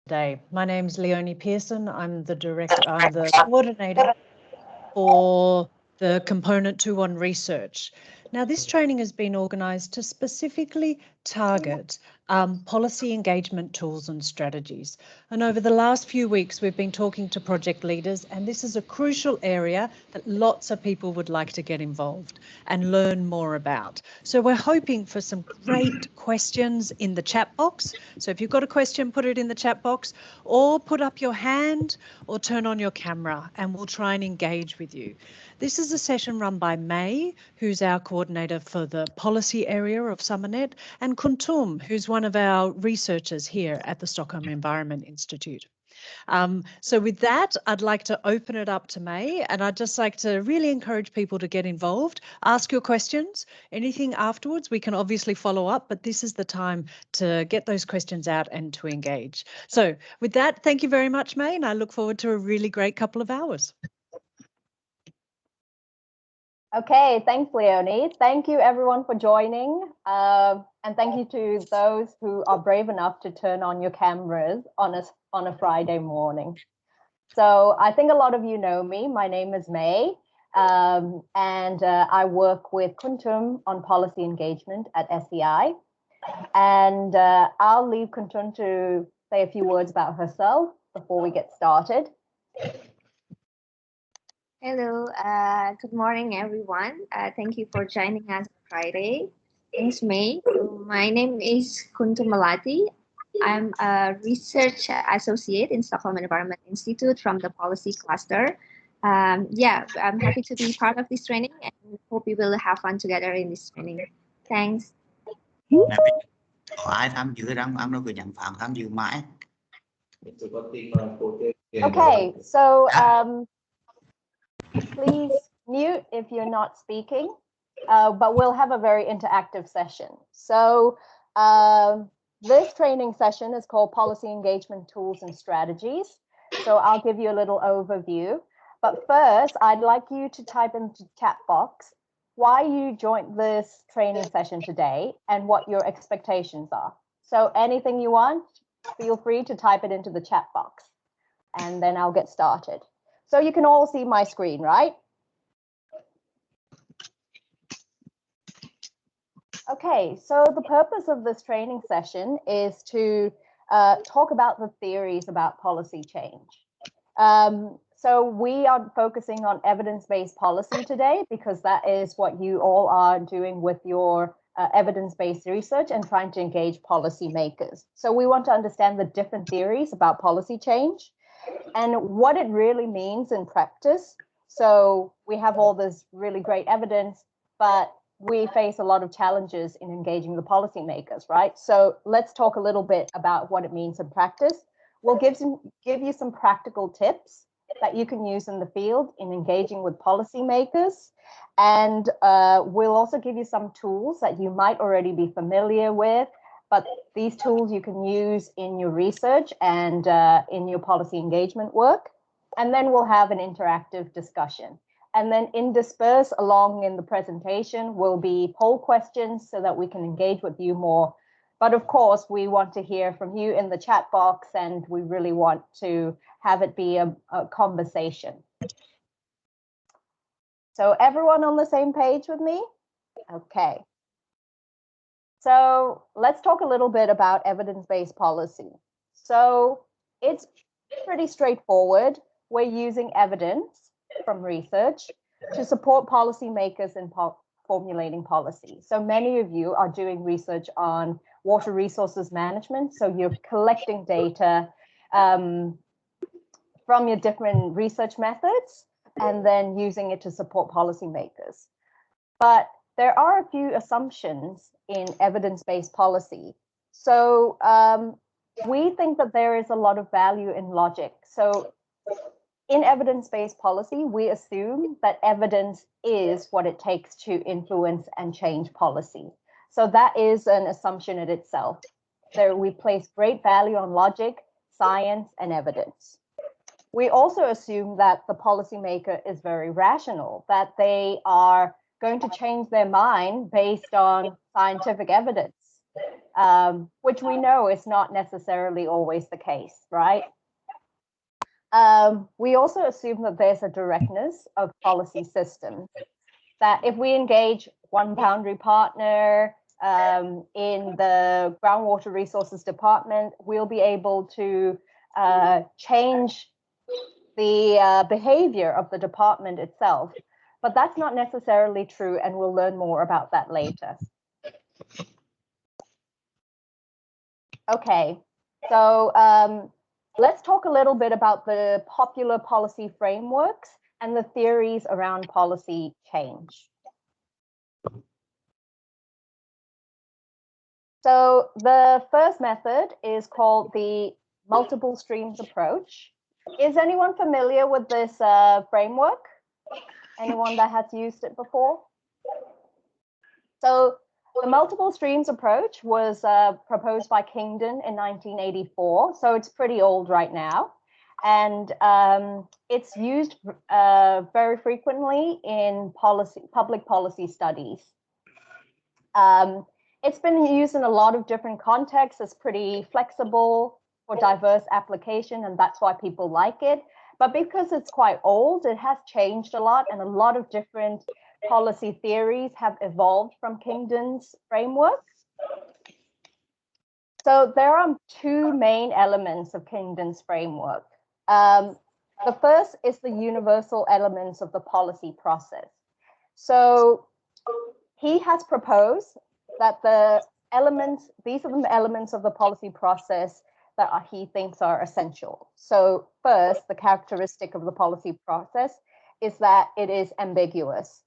today. My name is Leonie Pearson. I'm the coordinator for the component 2 on research. Now, this training has been organised to specifically target policy engagement tools and strategies. And over the last few weeks, we've been talking to project leaders, and this is a crucial area that lots of people would like to get involved and learn more about. So we're hoping for some great questions in the chat box. So if you've got a question, put it in the chat box, or put up your hand or turn on your camera, and we'll try and engage with you. This is a session run by May, who's our coordinator for the policy area of SUMERNET, and Kuntum, who's one of our researchers here at the Stockholm Environment Institute. So with that, I'd like to open it up to May, and I'd just like to really encourage people to get involved, ask your questions. Anything afterwards, we can obviously follow up, but this is the time to get those questions out and to engage. So with that, thank you very much, May, and I look forward to a really great couple of hours. Okay, thanks, Leonie. Thank you, everyone, for joining. And thank you to those who are brave enough to turn on your cameras on a Friday morning. So I think a lot of you know me. My name is May, and I work with Kuntum on policy engagement at SEI. And I'll leave Kuntum to say a few words about herself before we get started. Hello, good morning, everyone. Thank you for joining us Friday. Thanks, May. My name is Kuntum Melati. I'm a research associate in Stockholm Environment Institute from the policy cluster. Yeah, I'm happy to be part of this training and hope we will have fun together in this training. Thanks. Okay, so please mute if you're not speaking, but we'll have a very interactive session. So this training session is called Policy Engagement Tools and Strategies. So I'll give you a little overview. But first, I'd like you to type into the chat box why you joined this training session today and what your expectations are. So anything you want, feel free to type it into the chat box, and then I'll get started. So you can all see my screen, right? Okay, so the purpose of this training session is to talk about the theories about policy change. So we are focusing on evidence-based policy today because that is what you all are doing with your evidence-based research and trying to engage policymakers. So we want to understand the different theories about policy change and what it really means in practice. So we have all this really great evidence, but we face a lot of challenges in engaging the policymakers, right? So let's talk a little bit about what it means in practice. We'll give you some practical tips that you can use in the field in engaging with policymakers. And we'll also give you some tools that you might already be familiar with, but these tools you can use in your research and in your policy engagement work. And then we'll have an interactive discussion. And then interspersed along in the presentation will be poll questions so that we can engage with you more. But of course, we want to hear from you in the chat box, and we really want to have it be a conversation. So everyone on the same page with me? Okay. So let's talk a little bit about evidence-based policy. So it's pretty straightforward. We're using evidence from research to support policymakers in formulating policy. So many of you are doing research on water resources management. So you're collecting data from your different research methods and then using it to support policymakers. But there are a few assumptions in evidence-based policy. So we think that there is a lot of value in logic. So in evidence-based policy, we assume that evidence is what it takes to influence and change policy. So that is an assumption in itself. There we place great value on logic, science, and evidence. We also assume that the policymaker is very rational, that they are going to change their mind based on scientific evidence. which we know is not necessarily always the case, right? We also assume that there's a directness of policy systems, that if we engage one boundary partner in the groundwater resources department, we'll be able to change the behavior of the department itself. But that's not necessarily true, and we'll learn more about that later. Okay, so let's talk a little bit about the popular policy frameworks and the theories around policy change. So the first method is called the multiple streams approach. Is anyone familiar with this framework? Anyone that has used it before? So the multiple streams approach was proposed by Kingdon in 1984, so it's pretty old right now. And it's used very frequently in public policy studies. It's been used in a lot of different contexts. It's pretty flexible for diverse application, and that's why people like it. But because it's quite old, it has changed a lot, and a lot of different policy theories have evolved from Kingdon's framework. So there are two main elements of Kingdon's framework. The first is the universal elements of the policy process. So he has proposed that the elements, these are the elements of the policy process that he thinks are essential. So first, the characteristic of the policy process is that it is ambiguous.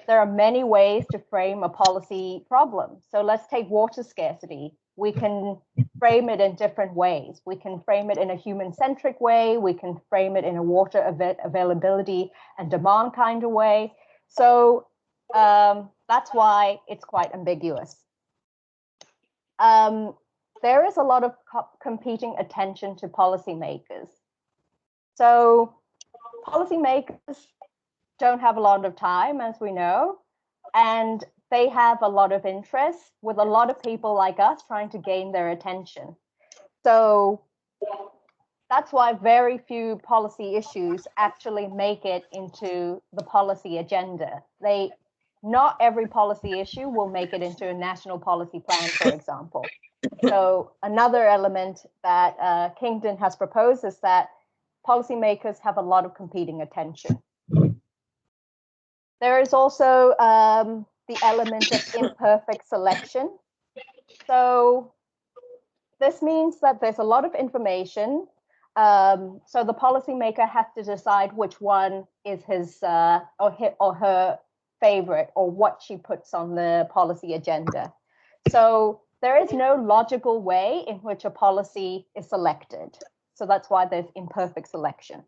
There are many ways to frame a policy problem. So let's take water scarcity. We can frame it in different ways. We can frame it in a human-centric way. We can frame it in a water availability and demand kind of way. So that's why it's quite ambiguous. There is a lot of competing attention to policymakers. So policymakers don't have a lot of time, as we know, and they have a lot of interest with a lot of people like us trying to gain their attention. So that's why very few policy issues actually make it into the policy agenda. Not every policy issue will make it into a national policy plan, for example. So another element that Kingdon has proposed is that policymakers have a lot of competing attention. There is also the element of imperfect selection. So this means that there's a lot of information. So the policymaker has to decide which one is his or her favorite, or what she puts on the policy agenda. So there is no logical way in which a policy is selected. So that's why there's imperfect selection.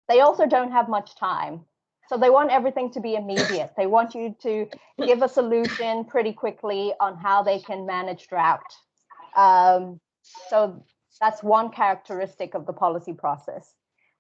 They also don't have much time. So they want everything to be immediate. They want you to give a solution pretty quickly on how they can manage drought. So that's one characteristic of the policy process.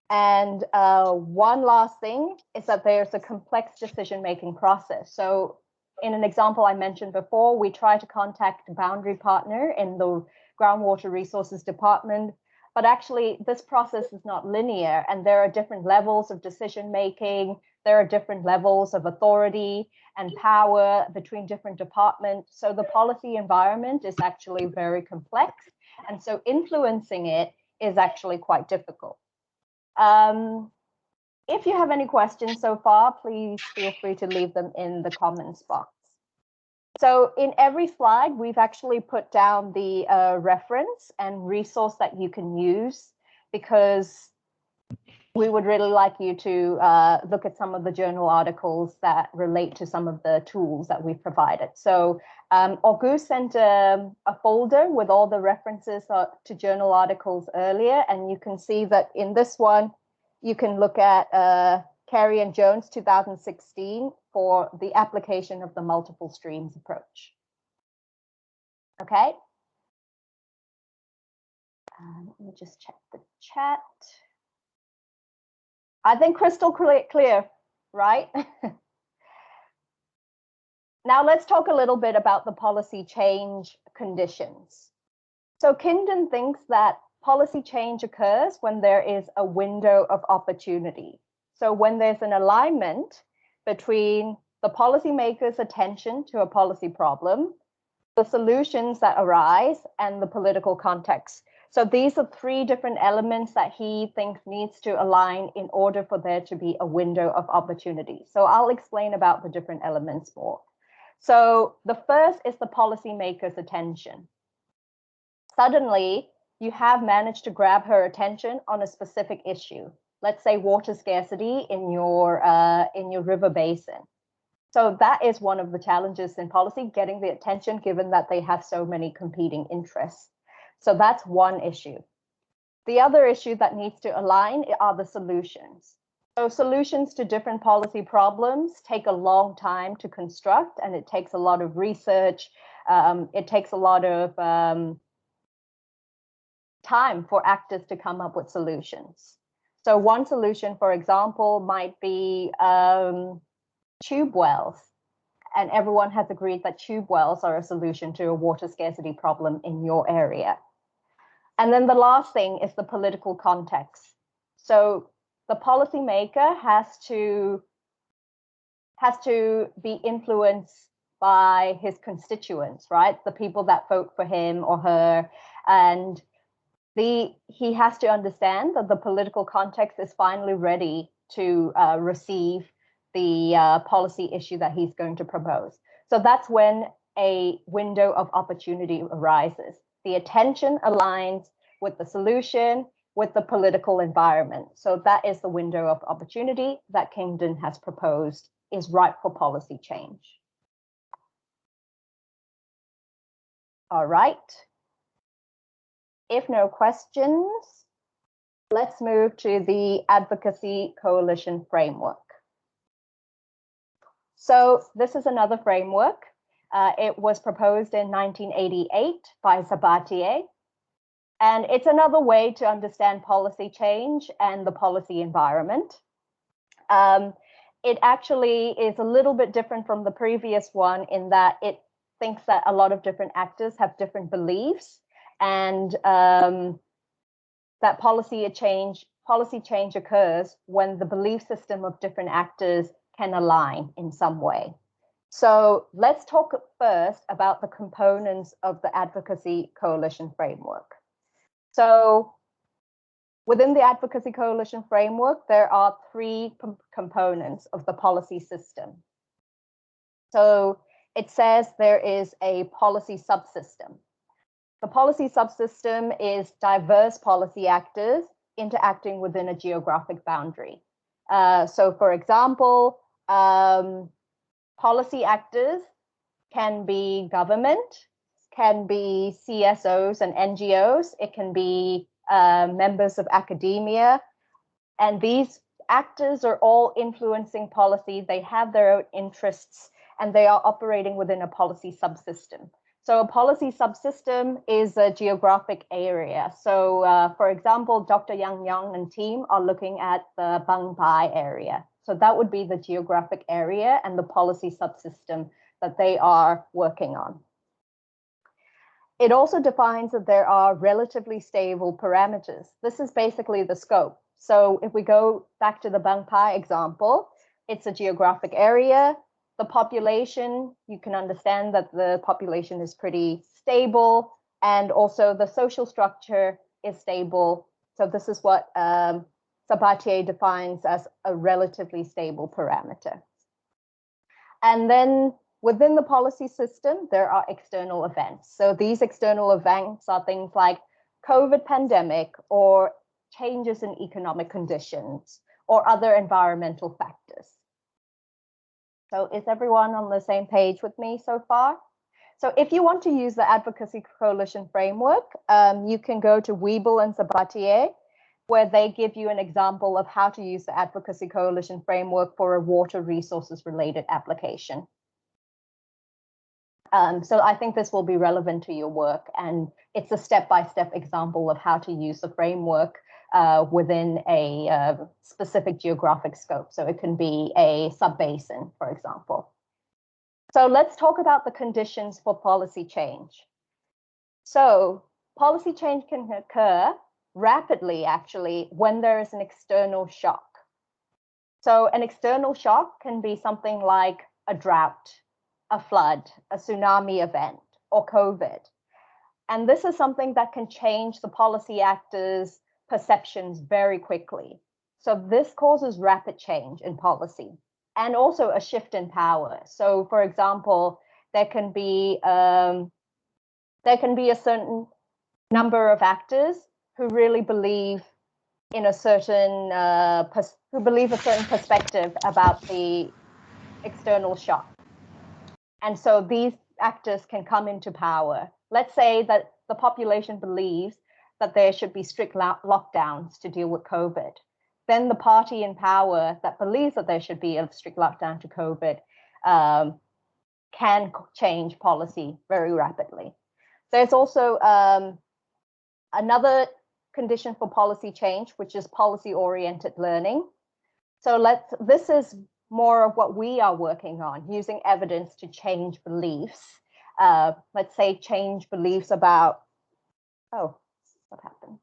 And one last thing is that there's a complex decision-making process. So in an example I mentioned before, we try to contact a boundary partner in the groundwater resources department, but actually this process is not linear, and there are different levels of decision-making. There are different levels of authority and power between different departments. So the policy environment is actually very complex. And so influencing it is actually quite difficult. If you have any questions so far, please feel free to leave them in the comments box. So in every slide, we've actually put down the reference and resource that you can use, because we would really like you to look at some of the journal articles that relate to some of the tools that we've provided. So Auguste sent a folder with all the references to journal articles earlier, and you can see that in this one, you can look at Carey and Jones 2016 for the application of the multiple streams approach. Okay. Let me just check the chat. I think crystal clear, right? Now let's talk a little bit about the policy change conditions. So Kuntum thinks that policy change occurs when there is a window of opportunity. So when there's an alignment between the policymaker's attention to a policy problem, the solutions that arise, and the political context. So these are three different elements that he thinks needs to align in order for there to be a window of opportunity. So I'll explain about the different elements more. So the first is the policymaker's attention. Suddenly, you have managed to grab her attention on a specific issue. Let's say water scarcity in your river basin. So that is one of the challenges in policy, getting the attention given that they have so many competing interests. So that's one issue. The other issue that needs to align are the solutions. So solutions to different policy problems take a long time to construct, and it takes a lot of research. It takes a lot of time for actors to come up with solutions. So one solution, for example, might be tube wells. And everyone has agreed that tube wells are a solution to a water scarcity problem in your area. And then the last thing is the political context. So the policymaker has to be influenced by his constituents, right? The people that vote for him or her. And he has to understand that the political context is finally ready to receive the policy issue that he's going to propose. So that's when a window of opportunity arises. The attention aligns with the solution, with the political environment. So that is the window of opportunity that Kuntum has proposed is ripe for policy change. All right. If no questions, let's move to the Advocacy Coalition Framework. So this is another framework. It was proposed in 1988 by Sabatier. And it's another way to understand policy change and the policy environment. It actually is a little bit different from the previous one in that it thinks that a lot of different actors have different beliefs, and that policy change occurs when the belief system of different actors can align in some way. So let's talk first about the components of the Advocacy Coalition Framework. So within the Advocacy Coalition Framework, there are three components of the policy system. So it says there is a policy subsystem. The policy subsystem is diverse policy actors interacting within a geographic boundary. So for example, policy actors can be government, can be CSOs and NGOs, it can be members of academia, and these actors are all influencing policy. They have their own interests, and they are operating within a policy subsystem. So a policy subsystem is a geographic area. So for example, Dr. Yang Yang and team are looking at the Bang Pai area. So that would be the geographic area and the policy subsystem that they are working on. It also defines that there are relatively stable parameters. This is basically the scope. So if we go back to the Bang Pai example, it's a geographic area. The population, you can understand that the population is pretty stable, and also the social structure is stable. So this is what Sabatier defines as a relatively stable parameter. And then within the policy system, there are external events. So these external events are things like COVID pandemic or changes in economic conditions or other environmental factors. So is everyone on the same page with me so far? So if you want to use the Advocacy Coalition Framework, you can go to Wiebel and Sabatier, where they give you an example of how to use the Advocacy Coalition Framework for a water resources related application. So I think this will be relevant to your work, and it's a step-by-step example of how to use the framework within a specific geographic scope. So it can be a sub-basin, for example. So let's talk about the conditions for policy change. So policy change can occur rapidly, actually, when there is an external shock. So an external shock can be something like a drought, a flood, a tsunami event, or COVID. And this is something that can change the policy actors' perceptions very quickly. So this causes rapid change in policy and also a shift in power. So for example, there can be a certain number of actors who really believe in a certain who believe a certain perspective about the external shock. And so these actors can come into power. Let's say that the population believes that there should be strict lockdowns to deal with COVID. Then the party in power that believes that there should be a strict lockdown to COVID can change policy very rapidly. There's also another condition for policy change, which is policy-oriented learning. So this is more of what we are working on, using evidence to change beliefs. Let's say change beliefs about, oh, what happened?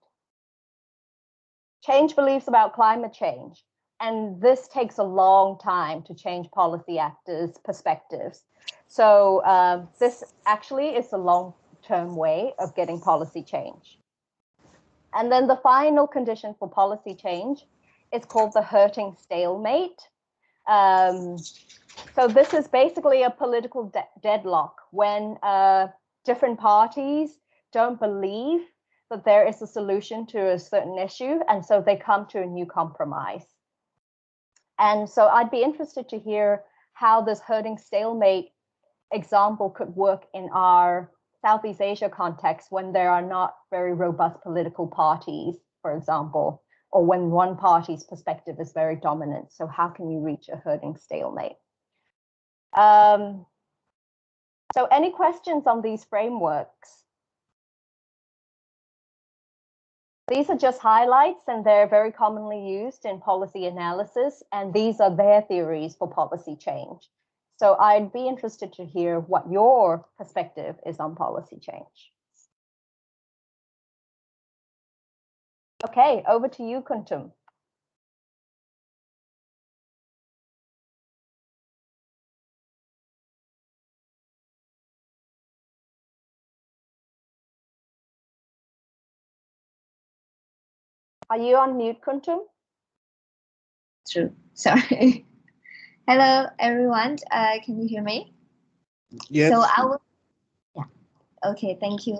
Change beliefs about climate change. And this takes a long time to change policy actors' perspectives. So this actually is a long-term way of getting policy change. And then the final condition for policy change is called the hurting stalemate. So this is basically a political deadlock when different parties don't believe that there is a solution to a certain issue, and so they come to a new compromise. And so I'd be interested to hear how this hurting stalemate example could work in our Southeast Asia context when there are not very robust political parties, for example, or when one party's perspective is very dominant. So how can you reach a hurting stalemate? So any questions on these frameworks? These are just highlights, and they're very commonly used in policy analysis, and these are their theories for policy change. So I'd be interested to hear what your perspective is on policy change. Okay, over to you, Kuntum. Are you on mute, Kuntum? True. Sorry. Hello, everyone. Can you hear me? Yes. So I will. Yeah. Okay. Thank you.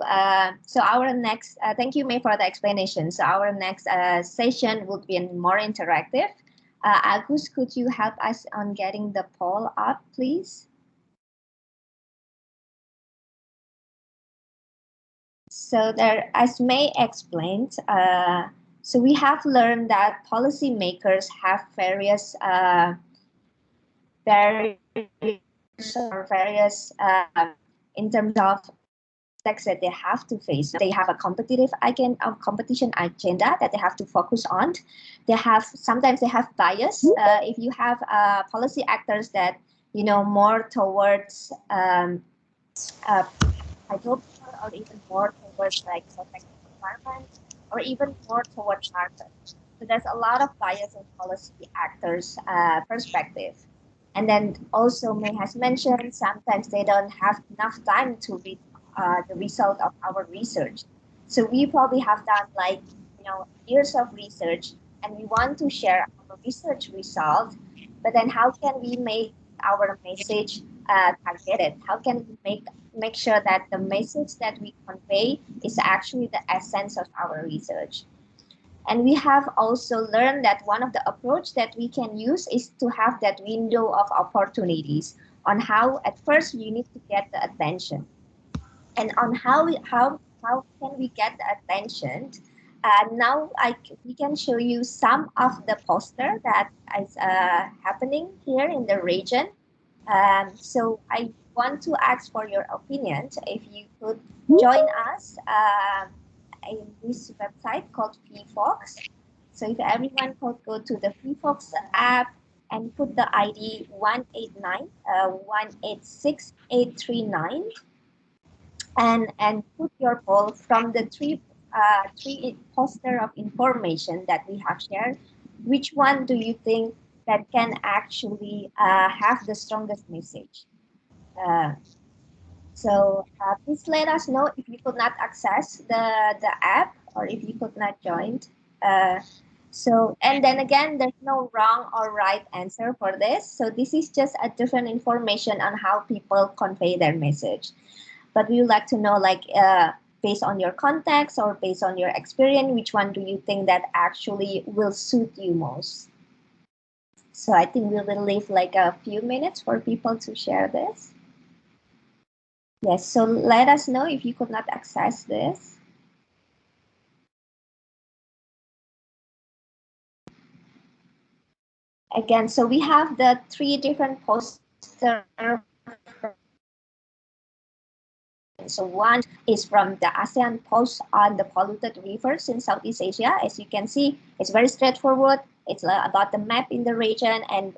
So our next. Thank you, May, for the explanation. So our next session would be more interactive. Agus, could you help us on getting the poll up, please? So there, as May explained, so we have learned that policymakers have various in terms of text that they have to face. They have a competition agenda that they have to focus on. Sometimes they have bias. If you have policy actors that more towards hydropower, or even more towards like protecting the environment, or even more towards carbon. So there's a lot of bias in policy actors' perspective. And then also May has mentioned sometimes they don't have enough time to read the result of our research. So we probably have done like years of research, and we want to share our research result. But then how can we make our message targeted? How can we make sure that the message that we convey is actually the essence of our research? And we have also learned that one of the approach that we can use is to have that window of opportunities on how at first we need to get the attention, and on how can we get the attention. Now we can show you some of the poster that is happening here in the region. So I want to ask for your opinion if you could join us in this website called PFox. So if everyone could go to the PFox app and put the ID 189-186-839 and put your poll from the three poster of information that we have shared. Which one do you think that can actually have the strongest message? So please let us know if you could not access the app or if you could not join. And then again, there's no wrong or right answer for this. So this is just a different information on how people convey their message. But we would like to know, like, based on your context or based on your experience, which one do you think that actually will suit you most? So I think we will leave like a few minutes for people to share this. Yes, so let us know if you could not access this. Again, so we have the three different posters. So one is from the ASEAN post on the polluted rivers in Southeast Asia. As you can see, it's very straightforward. It's about the map in the region and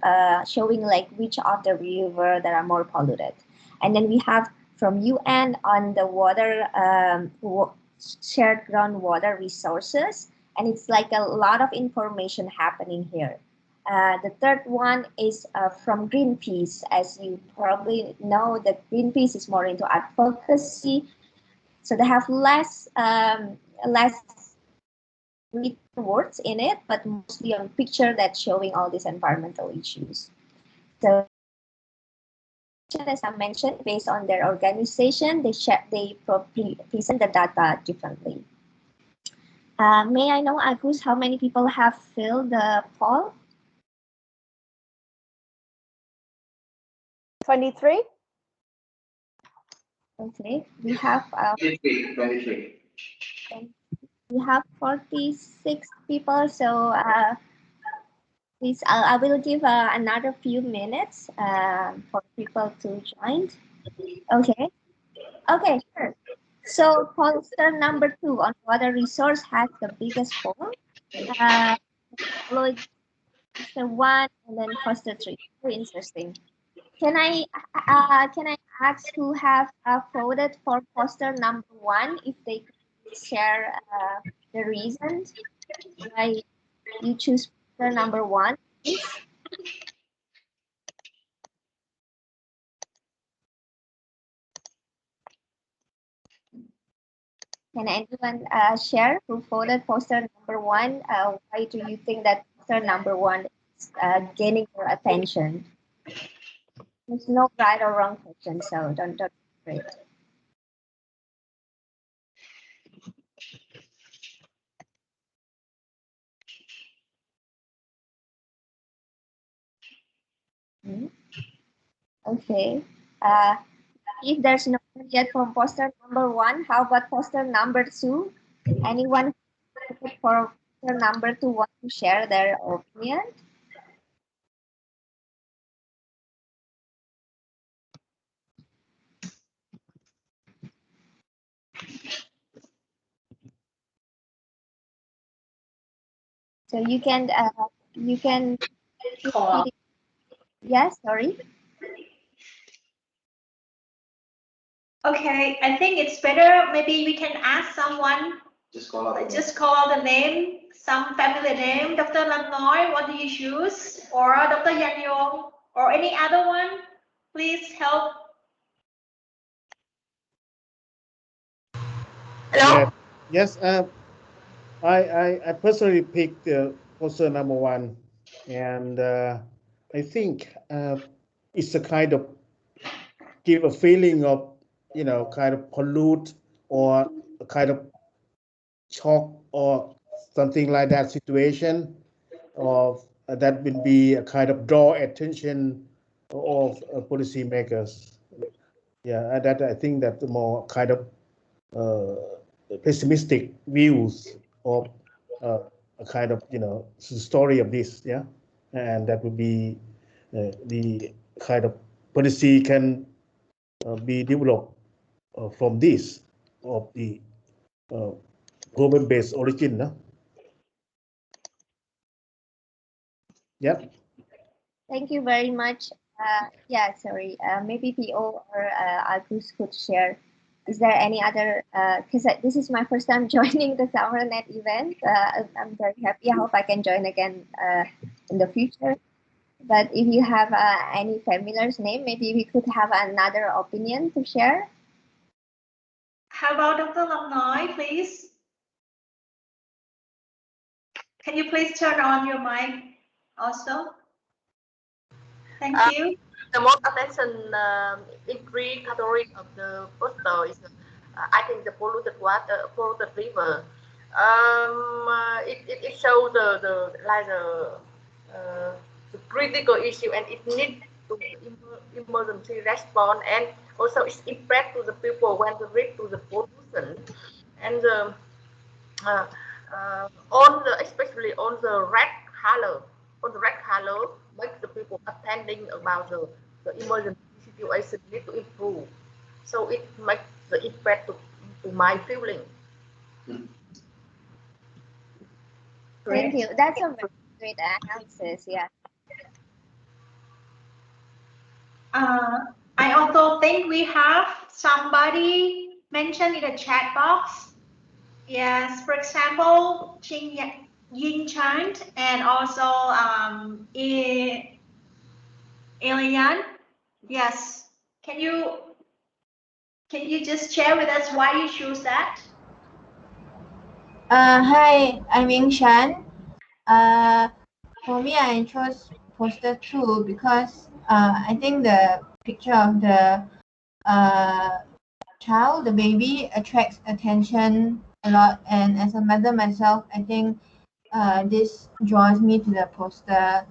showing like which of the river that are more polluted. And then we have from UN on the water, shared groundwater resources. And it's like a lot of information happening here. The third one is from Greenpeace. As you probably know, that Greenpeace is more into advocacy, so they have less written words in it, but mostly on picture that's showing all these environmental issues. So, as I mentioned, based on their organization, they present the data differently. May I know, Agus, how many people have filled the poll? 23. Okay, we have 23. We have 46 people, so please, I will give another few minutes for people to join. Okay, okay, sure. So poster number 2 on water resource has the biggest poll. Followed poster 1 and then poster 3. Very interesting. Can I ask who have voted for poster number 1 if they could share the reasons why you choose poster number 1, please? Can anyone share who voted poster number 1? Why do you think that poster number 1 is gaining your attention? There's no right or wrong question, so don't be afraid. Okay. If there's no one yet from poster number 1, how about poster number 2? Anyone for poster number 2 want to share their opinion? So you can yes, sorry. Okay, I think it's better. Maybe we can ask someone. Just call out the name, some family name. Dr. Lam Noi, what do you choose? Or Dr. Yan Yong, or any other one? Please help. Hello. Yes. I personally picked poster number 1, and I think it's a kind of give a feeling of, kind of pollute or a kind of shock or something like that situation, of that will be a kind of draw attention of policymakers. Yeah, that I think that the more kind of pessimistic views of a kind of story of this, yeah, and that would be the kind of policy can be developed from this of the government-based origin, no? Yep. Thank you very much. Yeah, sorry. Maybe PO or Agus could share. Is there any other? Because this is my first time joining the SUMERNET event. I'm very happy. I hope I can join again in the future. But if you have any familiar's name, maybe we could have another opinion to share. How about Dr. Lam Noi, please? Can you please turn on your mic also? Thank you. The most attention increase category of the poster is, I think, the polluted water, polluted river. It shows the critical issue, and it needs to emergency response, and also its impact to the people when they read to the pollution, and especially on the red color. On the red color, make the people attending about the emergency situation need to improve. So it makes the impact to my feeling. Thank you. That's a very great analysis. Yeah. I also think we have somebody mentioned in the chat box. Yes, for example, Yin Chant and also Elian. Yes, can you just share with us why you choose that? Hi, I'm Ying Shan. For me, I chose poster 2 because I think the picture of the child, the baby, attracts attention a lot, and as a mother myself, I think this draws me to the poster.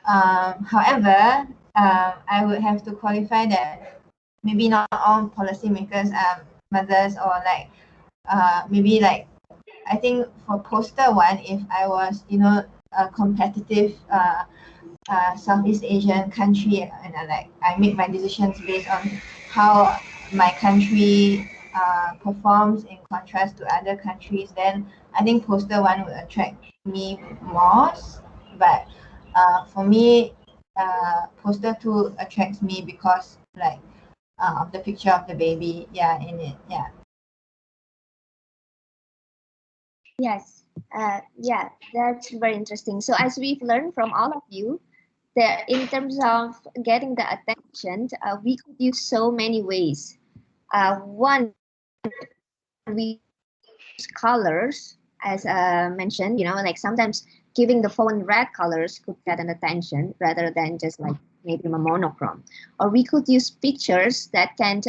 However, I would have to qualify that maybe not all policymakers are mothers, or like maybe like, I think for poster 1, if I was, a competitive Southeast Asian country, and I make my decisions based on how my country performs in contrast to other countries, then I think poster 1 would attract me more. But for me, poster 2 attracts me because of the picture of the baby, in it, Yes. Yeah, that's very interesting. So as we've learned from all of you, that in terms of getting the attention, we could use so many ways. One, we use colors, as mentioned, like sometimes giving the phone red colors could get an attention rather than just like maybe a monochrome. Or we could use pictures that can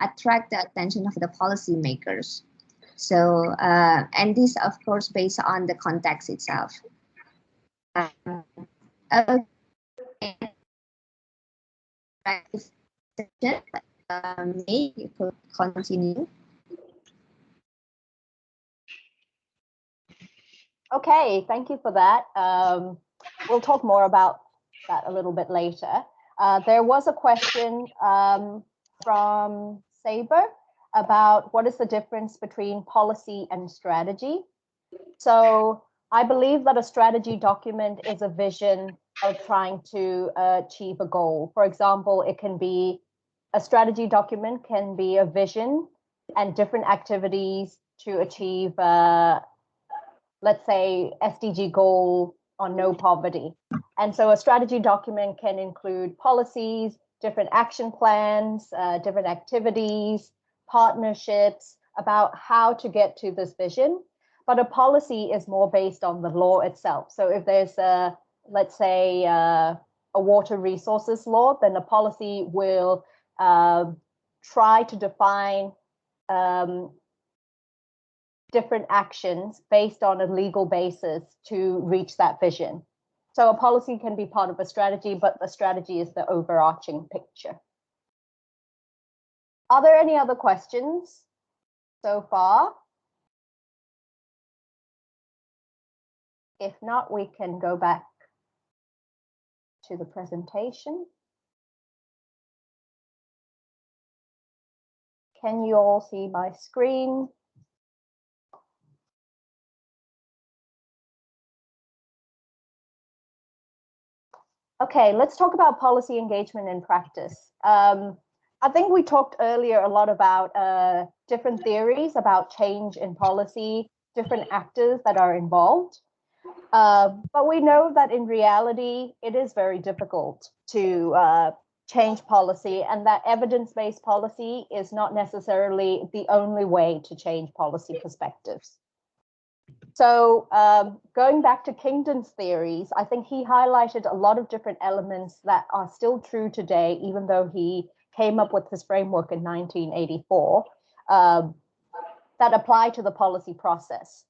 attract the attention of the policymakers. So, and this, of course, based on the context itself. May you could continue. Okay, thank you for that. We'll talk more about that a little bit later. There was a question from Saber about what is the difference between policy and strategy. So I believe that a strategy document is a vision of trying to achieve a goal. For example, it can be a strategy document can be a vision and different activities to achieve, let's say, SDG goal on no poverty. And so a strategy document can include policies, different action plans, different activities, partnerships about how to get to this vision. But a policy is more based on the law itself. So if there's a, let's say, a water resources law, then the policy will try to define different actions based on a legal basis to reach that vision. So a policy can be part of a strategy, but the strategy is the overarching picture. Are there any other questions so far? If not, we can go back to the presentation. Can you all see my screen? Okay, let's talk about policy engagement in practice. I think we talked earlier a lot about different theories about change in policy, different actors that are involved. But we know that in reality, it is very difficult to change policy, and that evidence-based policy is not necessarily the only way to change policy perspectives. So going back to Kingdon's theories, I think he highlighted a lot of different elements that are still true today, even though he came up with his framework in 1984, that apply to the policy process.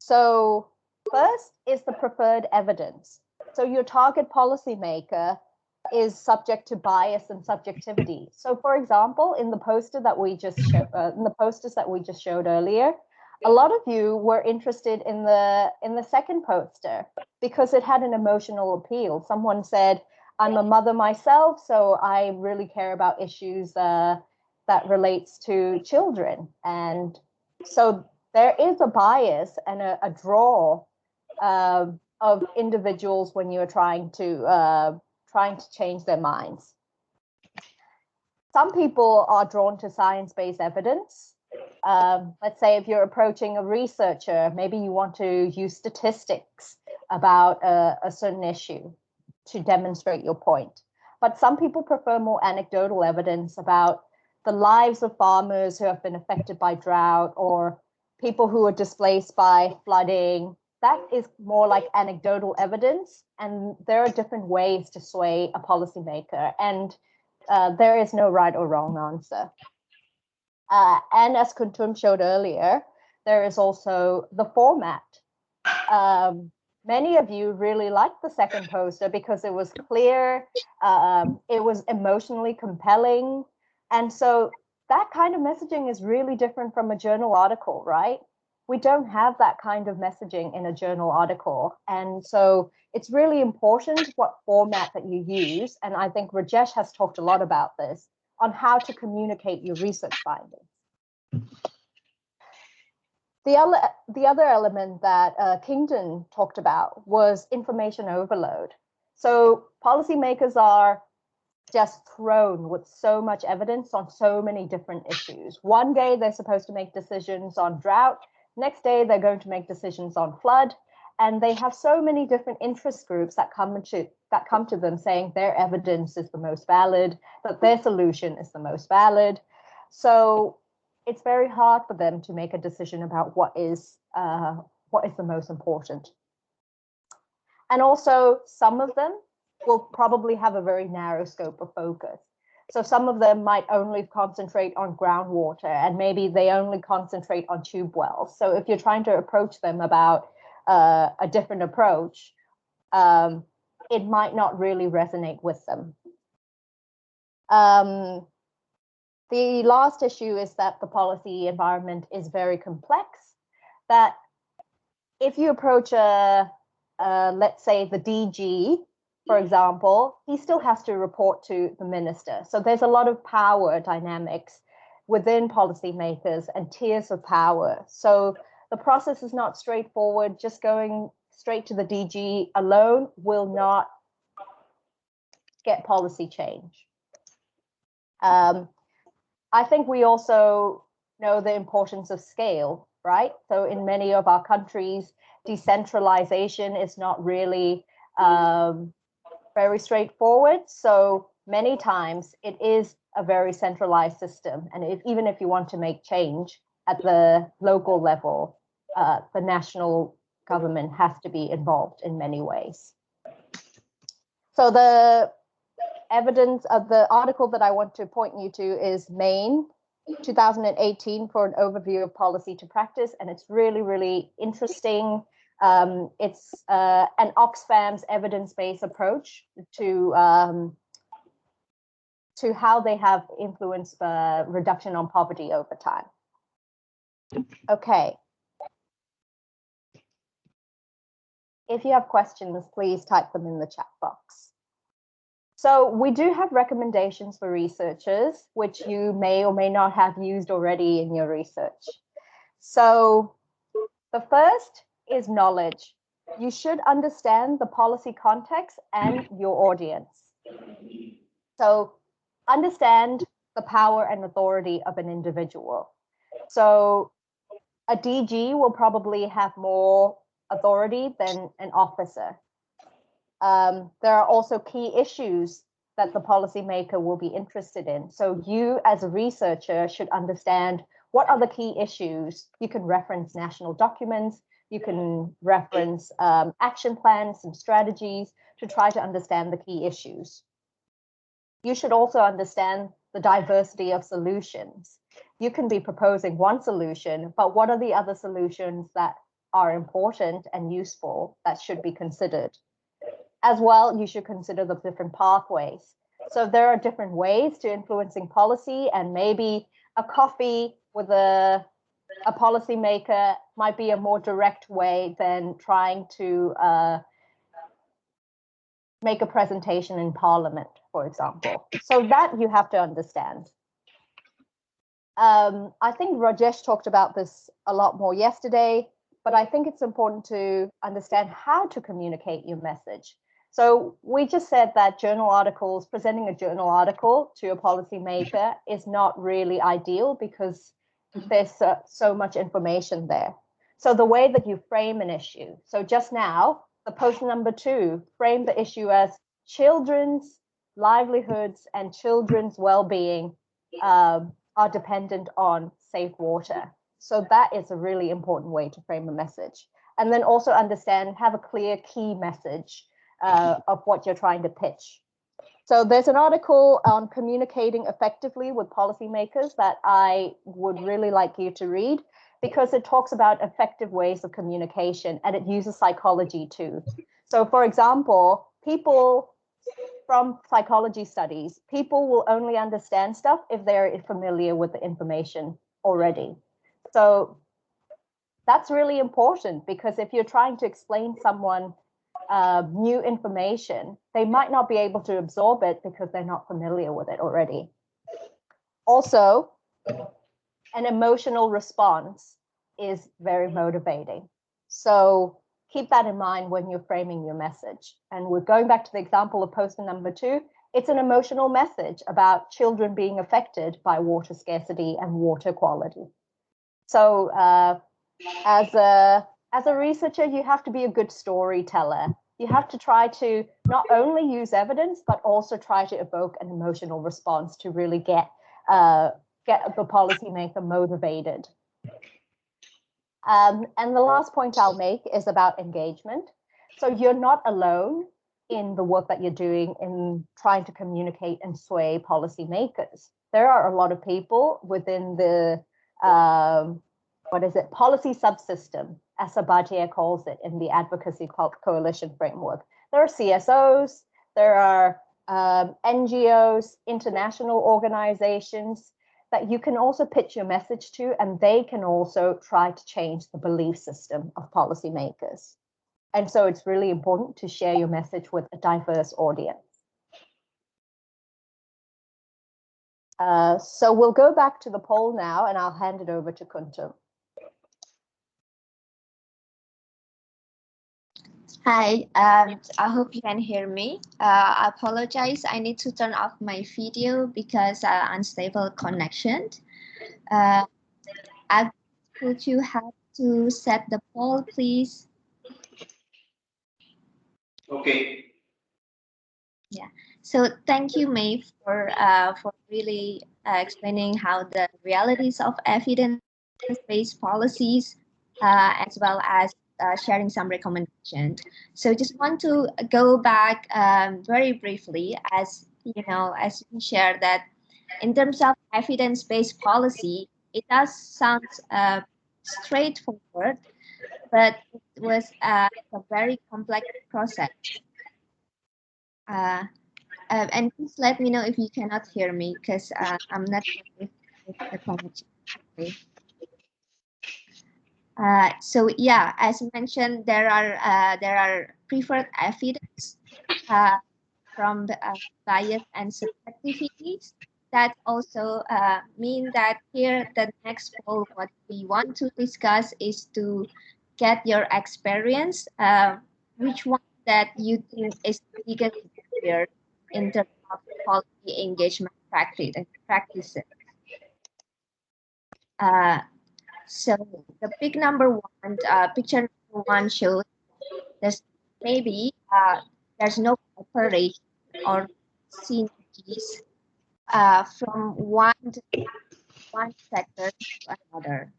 So first is the preferred evidence. So your target policymaker is subject to bias and subjectivity. So for example, in the poster that we just in the posters that we just showed earlier, a lot of you were interested in the second poster because it had an emotional appeal. Someone said, I'm a mother myself, so I really care about issues that relates to children. And so there is a bias and a draw of individuals when you're trying to change their minds. Some people are drawn to science-based evidence. Let's say if you're approaching a researcher, maybe you want to use statistics about a certain issue to demonstrate your point. But some people prefer more anecdotal evidence about the lives of farmers who have been affected by drought or people who are displaced by flooding. That is more like anecdotal evidence, and there are different ways to sway a policymaker, and there is no right or wrong answer. And as Kuntum showed earlier, there is also the format. Many of you really liked the second poster because it was clear, it was emotionally compelling. And so that kind of messaging is really different from a journal article, right? We don't have that kind of messaging in a journal article. And so it's really important what format that you use. And I think Rajesh has talked a lot about this, on how to communicate your research findings. The other element that Kingdon talked about was information overload. So policymakers are just thrown with so much evidence on so many different issues. One day they're supposed to make decisions on drought. Next day they're going to make decisions on flood. And they have so many different interest groups that come to them saying their evidence is the most valid, that their solution is the most valid. So it's very hard for them to make a decision about what is the most important. And also, some of them will probably have a very narrow scope of focus. So some of them might only concentrate on groundwater, and maybe they only concentrate on tube wells. So if you're trying to approach them about a different approach, it might not really resonate with them. The last issue is that the policy environment is very complex, that if you approach let's say the DG, for example, he still has to report to the minister. So there's a lot of power dynamics within policymakers and tiers of power. So the process is not straightforward. Just going straight to the DG alone will not get policy change. I think we also know the importance of scale, right? So in many of our countries, decentralization is not really very straightforward. So many times it is a very centralized system. And even if you want to make change at the local level, the national government has to be involved in many ways. So the evidence of the article that I want to point you to is Maine 2018 for an overview of policy to practice. And it's really, really interesting. It's an Oxfam's evidence-based approach to how they have influenced the reduction on poverty over time. Okay. If you have questions, please type them in the chat box. So we do have recommendations for researchers, which you may or may not have used already in your research. So the first is knowledge. you should understand the policy context and your audience. So understand the power and authority of an individual. So a DG will probably have more authority than an officer. There are also key issues that the policymaker will be interested in. So you as a researcher should understand what are the key issues. You can reference national documents, you can reference action plans and strategies to try to understand the key issues. You should also understand the diversity of solutions. You can be proposing one solution, but what are the other solutions that are important and useful that should be considered? As well, you should consider the different pathways. So there are different ways to influencing policy, and maybe a coffee with a policymaker might be a more direct way than trying to make a presentation in Parliament, for example. So that you have to understand. I think Rajesh talked about this a lot more yesterday, but I think it's important to understand how to communicate your message. So we just said that presenting a journal article to a policymaker is not really ideal because there's so much information there. So the way that you frame an issue. So just now, the post number 2 framed the issue as children's livelihoods and children's well-being are dependent on safe water. So that is a really important way to frame a message. And then also have a clear key message of what you're trying to pitch. So there's an article on communicating effectively with policymakers that I would really like you to read, because it talks about effective ways of communication and it uses psychology too. So for example, people from psychology studies, people will only understand stuff if they're familiar with the information already. So that's really important, because if you're trying to explain someone new information, they might not be able to absorb it because they're not familiar with it already. Also, an emotional response is very motivating. So keep that in mind when you're framing your message. And we're going back to the example of poster number 2. It's an emotional message about children being affected by water scarcity and water quality. So as a researcher, you have to be a good storyteller. You have to try to not only use evidence, but also try to evoke an emotional response to really get the policymaker motivated. And the last point I'll make is about engagement. So you're not alone in the work that you're doing in trying to communicate and sway policymakers. There are a lot of people within the policy subsystem, as Sabatier calls it in the Advocacy Coalition framework. There are CSOs, there are NGOs, international organizations that you can also pitch your message to, and they can also try to change the belief system of policymakers. And so it's really important to share your message with a diverse audience. So we'll go back to the poll now, and I'll hand it over to Kuntum. Hi, I hope you can hear me. I apologize, I need to turn off my video because unstable connection. Could you help to set the poll, please? Okay. Yeah. So thank you, May, for really explaining how the realities of evidence-based policies, as well as sharing some recommendations. So just want to go back very briefly, as you know, as we shared that in terms of evidence-based policy, it does sound straightforward, but it was a very complex process. And please let me know if you cannot hear me, because I'm not sure if the connection. So yeah, as mentioned, there are preferred evidence from the bias and subjectivities. That also mean that here the next poll, what we want to discuss is to get your experience, which one that you think is the biggest barrier in terms of policy engagement practices. So the pick number one, picture number one shows there's there's no cooperation or synergies from one sector to another.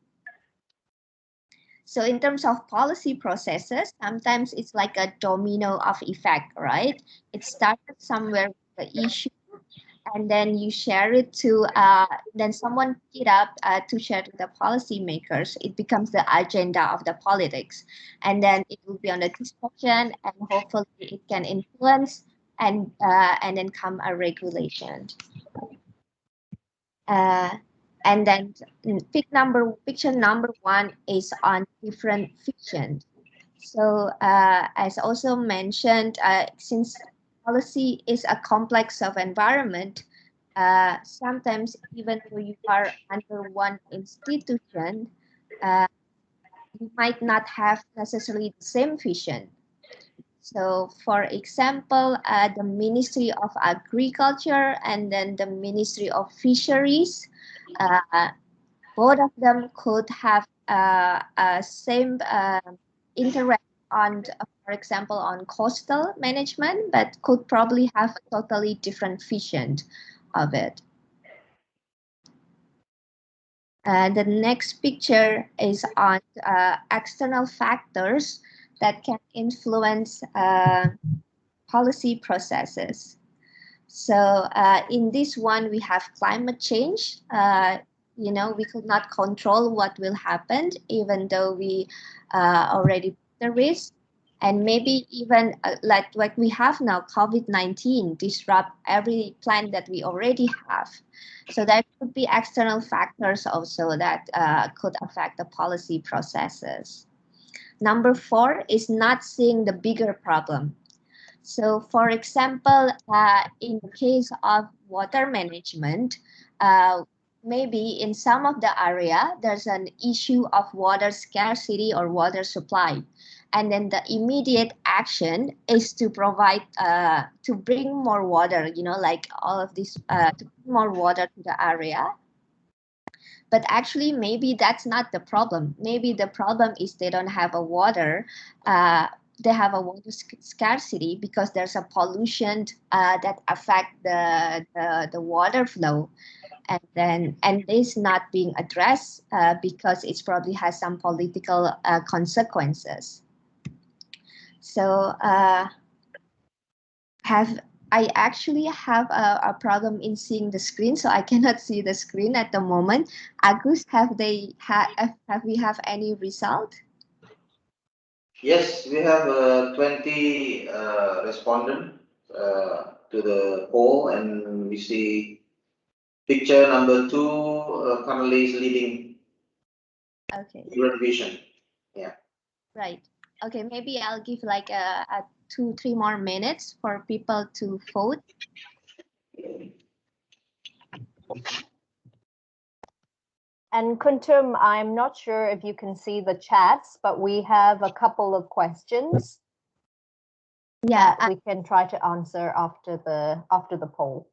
So in terms of policy processes, sometimes it's like a domino of effect, right? It started somewhere with the issue, and then you share it to, then someone pick it up to share to the policymakers. It becomes the agenda of the politics, and then it will be on the discussion, and hopefully it can influence and then come a regulation. And then picture number one is on different fiction. So as also mentioned, since policy is a complex of environment, sometimes even though you are under one institution, you might not have necessarily the same vision. So for example, the Ministry of Agriculture and then the Ministry of Fisheries, both of them could have same interest on, for example, on coastal management, but could probably have a totally different vision of it. The next picture is on external factors that can influence policy processes. So in this one, we have climate change. You know, we could not control what will happen, even though we already put the risk. And maybe even like we have now, COVID-19 disrupt every plan that we already have. So there could be external factors also that could affect the policy processes. Number 4 is not seeing the bigger problem. So for example, in the case of water management, maybe in some of the area, there's an issue of water scarcity or water supply. And then the immediate action is to provide, to bring more water, you know, like all of this, to bring more water to the area. But actually, maybe that's not the problem. Maybe the problem is they don't have a water. They have a water scarcity because there's a pollution that affect the water flow, and this not being addressed because it probably has some political consequences. So I actually have a problem in seeing the screen, so I cannot see the screen at the moment. Agus, have we have any result? Yes, we have 20 respondents to the poll, and we see picture number 2 currently is leading. Okay. Vision. Yeah. Right. Okay, maybe I'll give like a 2-3 more minutes for people to vote. And Kuntum, I'm not sure if you can see the chats, but we have a couple of questions. Yeah, we can try to answer after the poll.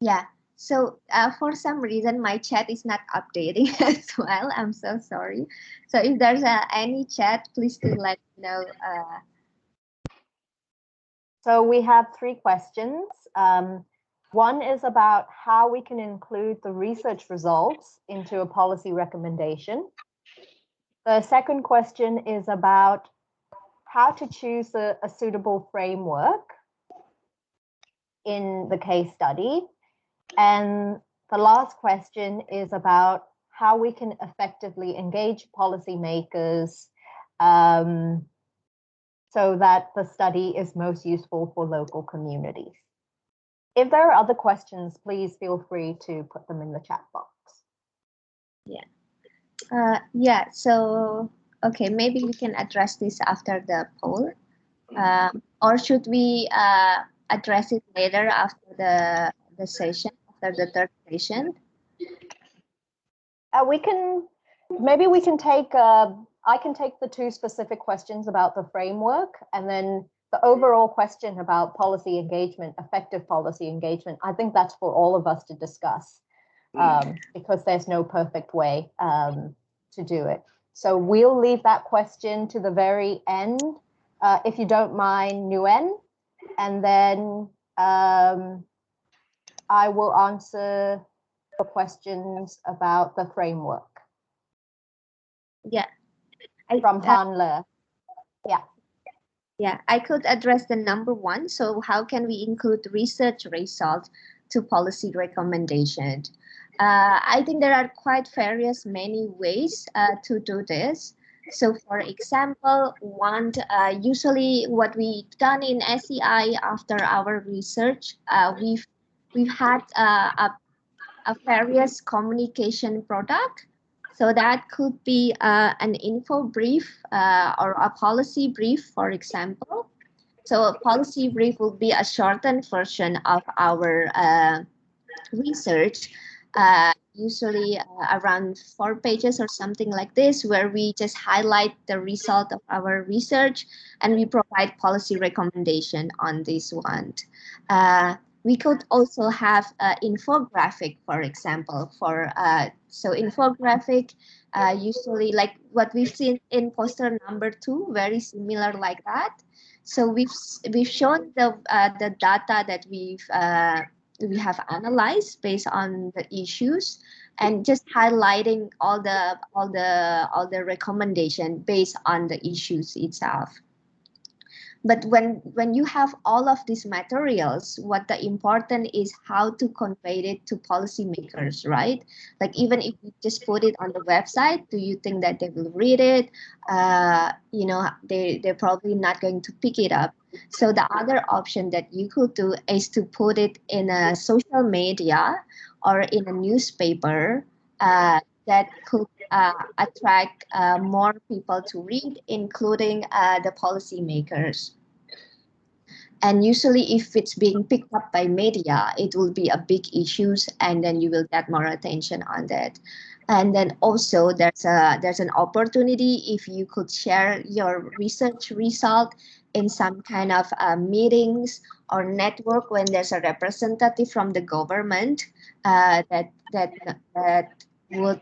Yeah. So for some reason, my chat is not updating as well. I'm so sorry. So if there's any chat, please do let me know. So we have 3 questions. One is about how we can include the research results into a policy recommendation. The second question is about how to choose a suitable framework in the case study. And the last question is about how we can effectively engage policymakers so that the study is most useful for local communities. If there are other questions, please feel free to put them in the chat box. Yeah. Yeah. So, okay, maybe we can address this after the poll. Or should we address it later after the session, after the third session? We can take I can take the two specific questions about the framework, and then the overall question about policy engagement, effective policy engagement. I think that's for all of us to discuss, because there's no perfect way to do it. So we'll leave that question to the very end, if you don't mind, Nguyen, and then I will answer the questions about the framework. Yeah. From Han Le. Yeah. Yeah, I could address the number one. So how can we include research results to policy recommendation? I think there are quite various many ways to do this. So for example, usually what we've done in SEI after our research, we've had a various communication product. So that could be an info brief or a policy brief, for example. So a policy brief will be a shortened version of our research, usually around 4 pages or something like this, where we just highlight the result of our research and we provide policy recommendation on this one. We could also have infographic, for example, so infographic, usually like what we've seen in poster number 2, very similar like that. So we've shown the data that we have analyzed based on the issues, and just highlighting all the recommendation based on the issues itself. But when you have all of these materials, what the important is how to convey it to policymakers, right? Like even if you just put it on the website, do you think that they will read it? You know, they're probably not going to pick it up. So the other option that you could do is to put it in a social media or in a newspaper that could attract more people to read, including the policymakers. And usually if it's being picked up by media, it will be a big issue, and then you will get more attention on that. And then also there's an opportunity if you could share your research result in some kind of meetings or network when there's a representative from the government that would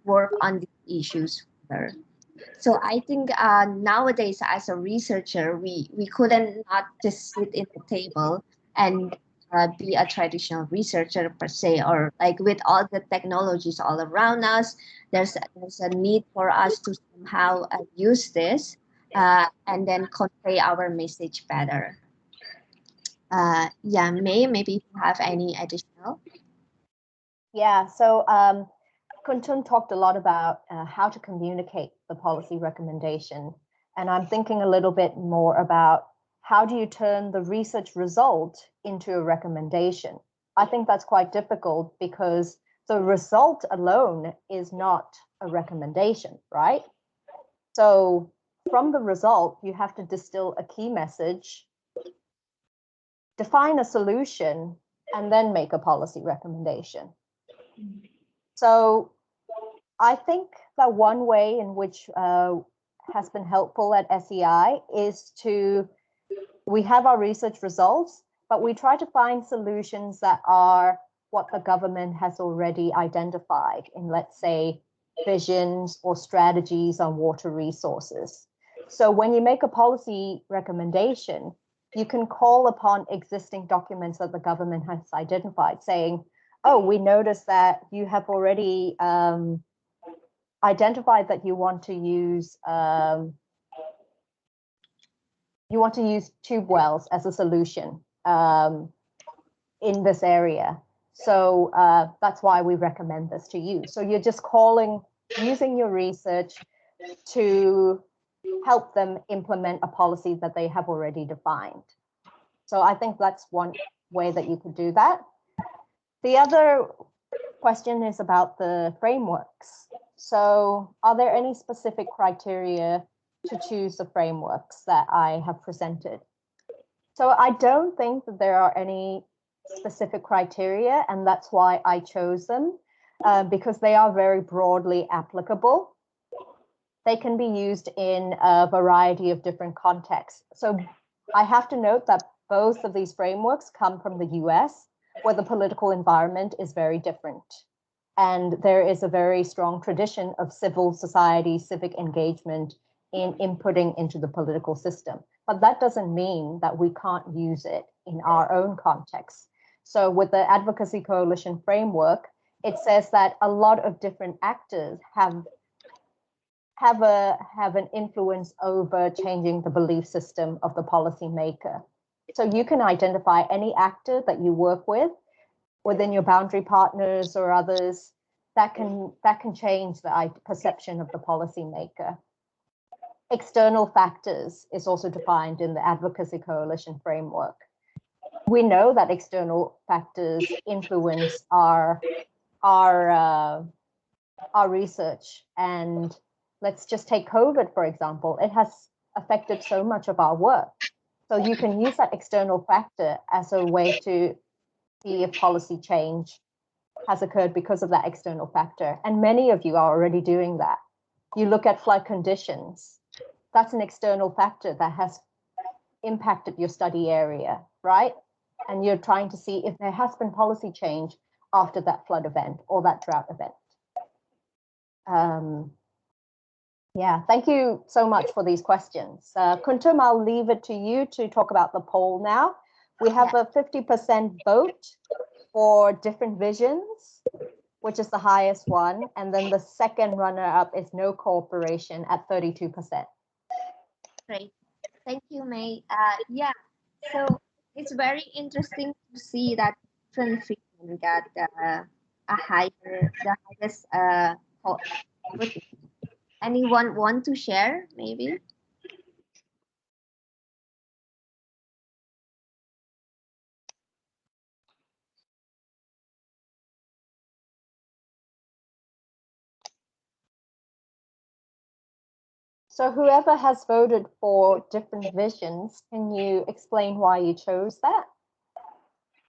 work on these issues further. So I think nowadays as a researcher, we couldn't not just sit in the table and be a traditional researcher per se, or like with all the technologies all around us, there's a need for us to somehow use this and then convey our message better. Yeah, maybe if you have any additional. Yeah, so Kuntum talked a lot about how to communicate the policy recommendation. And I'm thinking a little bit more about how do you turn the research result into a recommendation? I think that's quite difficult because the result alone is not a recommendation, right? So from the result, you have to distill a key message, define a solution, and then make a policy recommendation. So I think that one way in which has been helpful at SEI is we have our research results, but we try to find solutions that are what the government has already identified in, let's say, visions or strategies on water resources. So when you make a policy recommendation, you can call upon existing documents that the government has identified, saying, oh, we noticed that you have already identified that you want to use tube wells as a solution in this area. So that's why we recommend this to you. So you're just using your research to help them implement a policy that they have already defined. So I think that's one way that you could do that. The other question is about the frameworks. So are there any specific criteria to choose the frameworks that I have presented? So I don't think that there are any specific criteria, and that's why I chose them, because they are very broadly applicable. they can be used in a variety of different contexts. So I have to note that both of these frameworks come from the US, where the political environment is very different. And there is a very strong tradition of civil society, civic engagement in inputting into the political system. But that doesn't mean that we can't use it in our own context. So with the Advocacy Coalition framework, it says that a lot of different actors have an influence over changing the belief system of the policymaker. So you can identify any actor that you work with within your boundary partners or others that can change the perception of the policymaker. External factors is also defined in the Advocacy Coalition framework. We know that external factors influence our research, and let's just take COVID, for example. It has affected so much of our work. So you can use that external factor as a way to see if policy change has occurred because of that external factor. And many of you are already doing that. You look at flood conditions. That's an external factor that has impacted your study area, right? And you're trying to see if there has been policy change after that flood event or that drought event. Yeah, thank you so much for these questions. Kuntum, I'll leave it to you to talk about the poll now. We have a 50% vote for different visions, which is the highest one. And then the second runner-up is no cooperation at 32%. Great. Thank you, May. Yeah, so it's very interesting to see that different vision got the highest voting. Anyone want to share, maybe? So whoever has voted for different visions, can you explain why you chose that?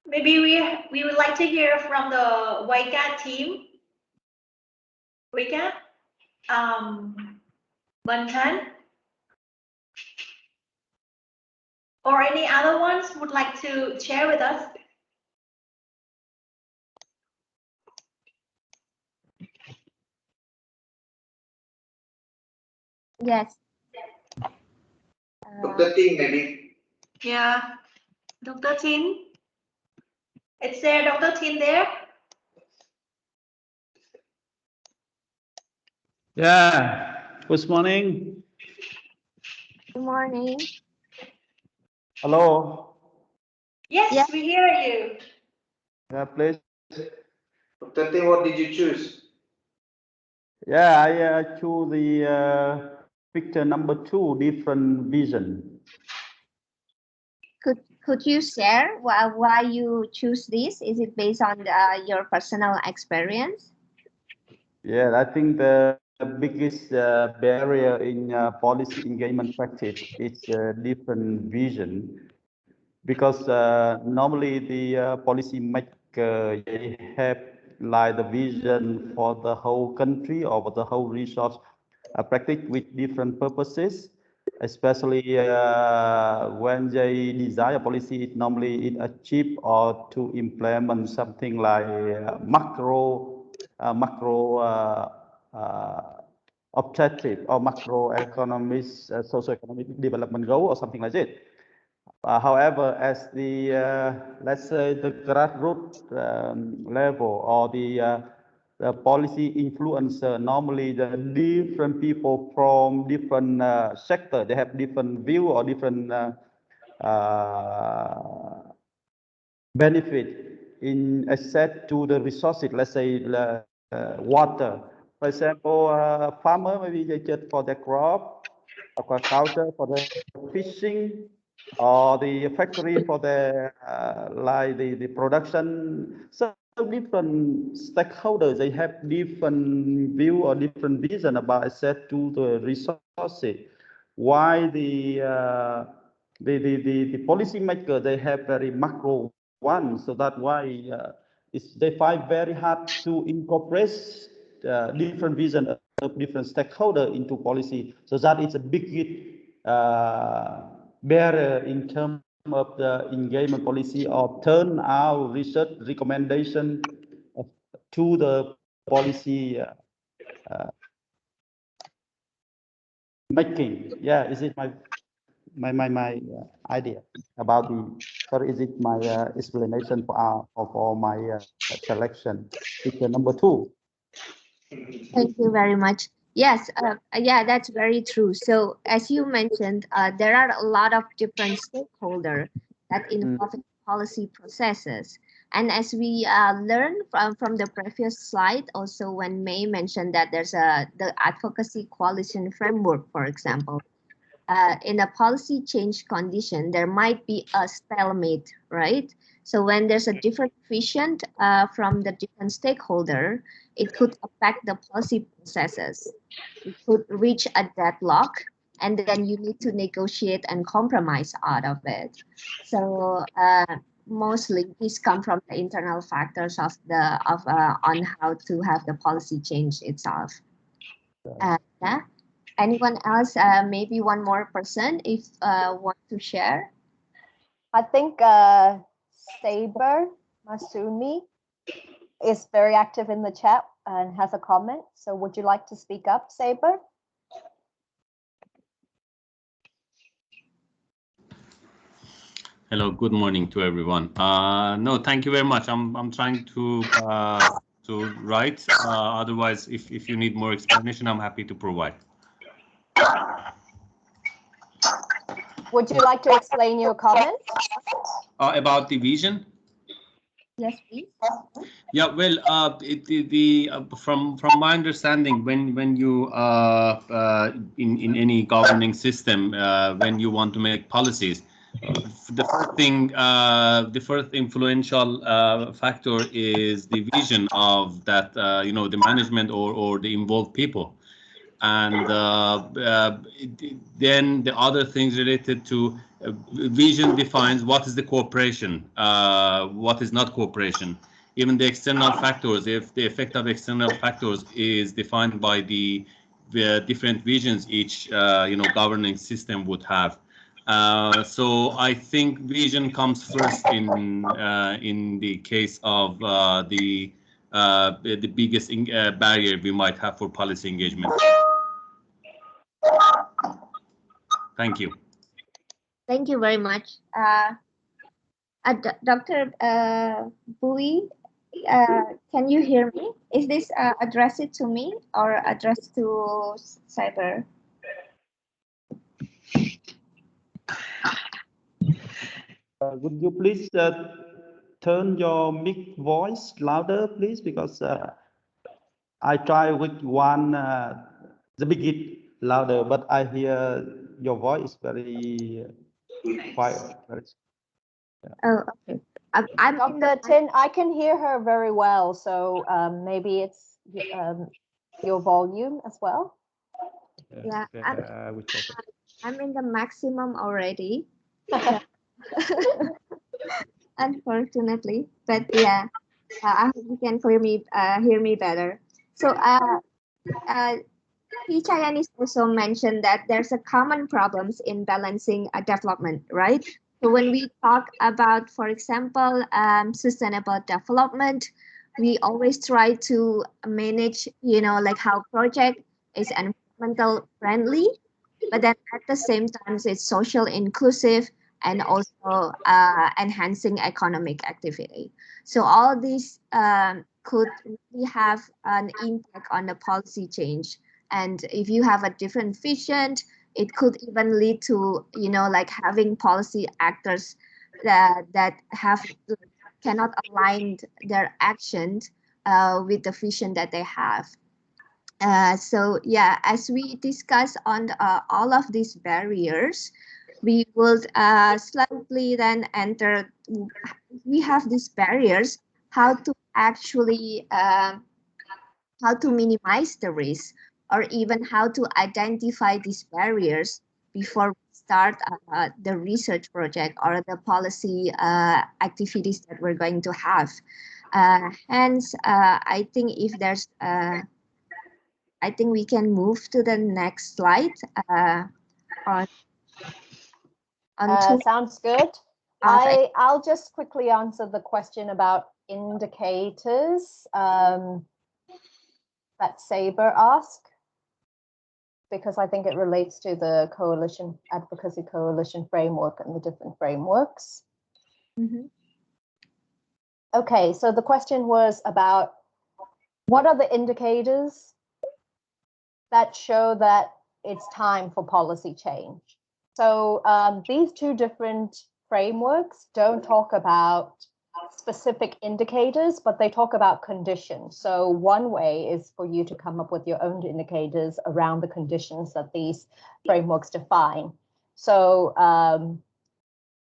Maybe we would like to hear from the WICA team. WICA, Konkan, or any other ones would like to share with us? Yes. Dr. Ting, maybe. Yeah, Dr. Tin. Is there Dr. Tin there? Yeah, good morning. Good morning. Hello. Yes, we hear you. Yeah, please. Dr. Ting, what did you choose? Yeah, I choose the picture number 2, different vision. Could you share why you choose this? Is it based on your personal experience? Yeah, I think the biggest barrier in policy engagement practice is different vision, because normally the policy maker they have like the vision for the whole country or for the whole resource practice with different purposes. Especially when they design a policy, normally it achieve or to implement something like macro objective or macroeconomic socio-economic development goal or something like that. However, as the let's say the grassroots level or the policy influencer, normally the different people from different sector, they have different view or different benefit in access to the resources. Let's say water. For example, farmer maybe they just for their crop, agriculture for the fishing, or the factory for the like the production. So different stakeholders, they have different view or different vision about access to the resources. Why the policymaker, they have very macro one, so that's why they find very hard to incorporate different vision different stakeholders into policy. So that is a big barrier in terms of the engagement policy or turn our research recommendation to the policy making. Yeah, is it my idea about the, sorry, is it my explanation for my selection? Picture number 2. Thank you very much. Yes, yeah, that's very true. So as you mentioned, there are a lot of different stakeholders that involve in policy processes. And as we learned from the previous slide, also when May mentioned that there's the advocacy coalition framework, for example, in a policy change condition, there might be a stalemate, right? So when there's a different vision from the different stakeholder, it could affect the policy processes. It could reach a deadlock, and then you need to negotiate and compromise out of it. So mostly these come from the internal factors of on how to have the policy change itself. Yeah. Anyone else? Maybe one more person if want to share. I think Saber Masumi is very active in the chat and has a comment. So would you like to speak up, Saber? Hello, good morning to everyone. No, thank you very much. I'm trying to write. Otherwise, if you need more explanation, I'm happy to provide. Would you like to explain your comment? About the vision? Yes, please. Yeah, well, from my understanding, when you in any governing system, when you want to make policies, the first thing, the first influential factor is the vision of that, the management or the involved people. And then the other things related to vision defines what is the cooperation, what is not cooperation. Even the external factors, if the effect of external factors is defined by the different visions each governing system would have. So I think vision comes first in the case of the biggest barrier we might have for policy engagement. Thank you. Thank you very much. Dr. Bui, can you hear me? Is this addressed to me or addressed to Cyber? Would you please turn your mic voice louder, please? Because I try with one, the bit louder, but I hear your voice very quiet. Oh, okay. I'm Dr. Tin, I can hear her very well, so maybe it's your volume as well. Yeah, I'm in the maximum already. Unfortunately, but yeah, I hope you can hear me better. So Chayanis also mentioned that there's a common problems in balancing development, right? So when we talk about, for example, sustainable development, we always try to manage, like how project is environmental friendly, but then at the same time it's social inclusive and also enhancing economic activity. So all these could really have an impact on the policy change. And if you have a different vision, it could even lead to, like having policy actors that cannot align their actions with the vision that they have. So yeah, as we discuss on all of these barriers, we will slightly then enter, we have these barriers, how to actually, how to minimize the risk, or even how to identify these barriers before we start the research project or the policy activities that we're going to have. Hence, I think if there's I think we can move to the next slide. Sounds good. I'll just quickly answer the question about indicators that Saber asked, because I think it relates to the advocacy coalition framework and the different frameworks. Mm-hmm. Okay, so the question was about what are the indicators that show that it's time for policy change? So these two different frameworks don't talk about specific indicators, but they talk about conditions. So one way is for you to come up with your own indicators around the conditions that these frameworks define. So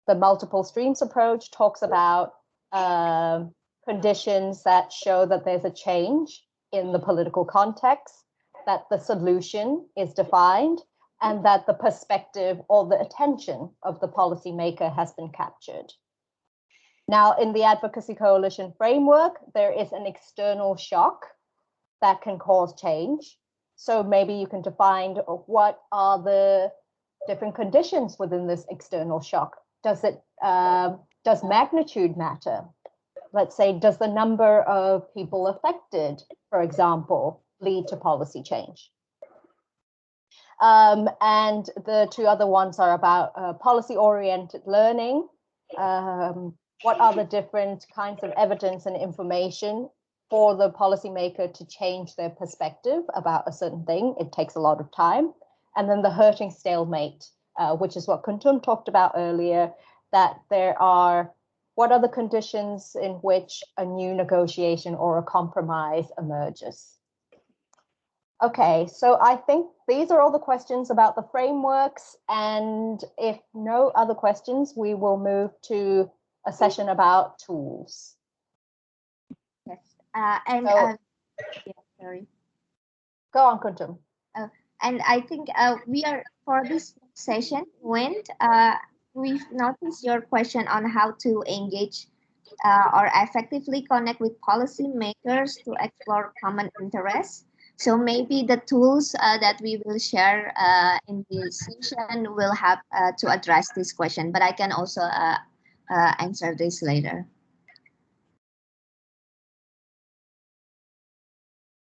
the multiple streams approach talks about conditions that show that there's a change in the political context, that the solution is defined, and that the perspective or the attention of the policymaker has been captured. Now, in the Advocacy Coalition framework, there is an external shock that can cause change. So maybe you can define what are the different conditions within this external shock. Does magnitude matter? Let's say, does the number of people affected, for example, lead to policy change? And the two other ones are about policy-oriented learning. What are the different kinds of evidence and information for the policymaker to change their perspective about a certain thing? It takes a lot of time. And then the hurting stalemate, which is what Kuntum talked about earlier, that what are the conditions in which a new negotiation or a compromise emerges? Okay, so I think these are all the questions about the frameworks, and if no other questions, we will move to a session about tools. Yes, sorry. Go on, Kuntum. And I think we are, for this session, we've noticed your question on how to engage or effectively connect with policymakers to explore common interests. So maybe the tools that we will share in this session will have to address this question, but I can also answer this later.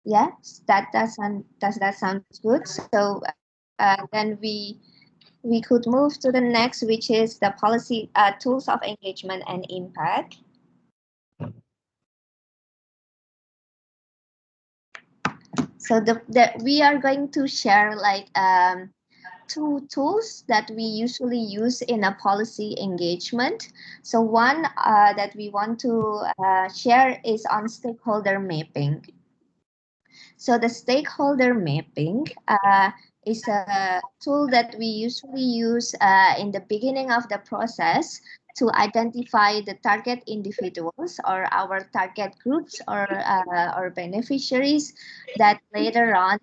Yes, does that sound good? So then we could move to the next, which is the policy tools of engagement and impact. So we are going to share like two tools that we usually use in a policy engagement. So one that we want to share is on stakeholder mapping. So the stakeholder mapping is a tool that we usually use in the beginning of the process to identify the target individuals or our target groups or beneficiaries that later on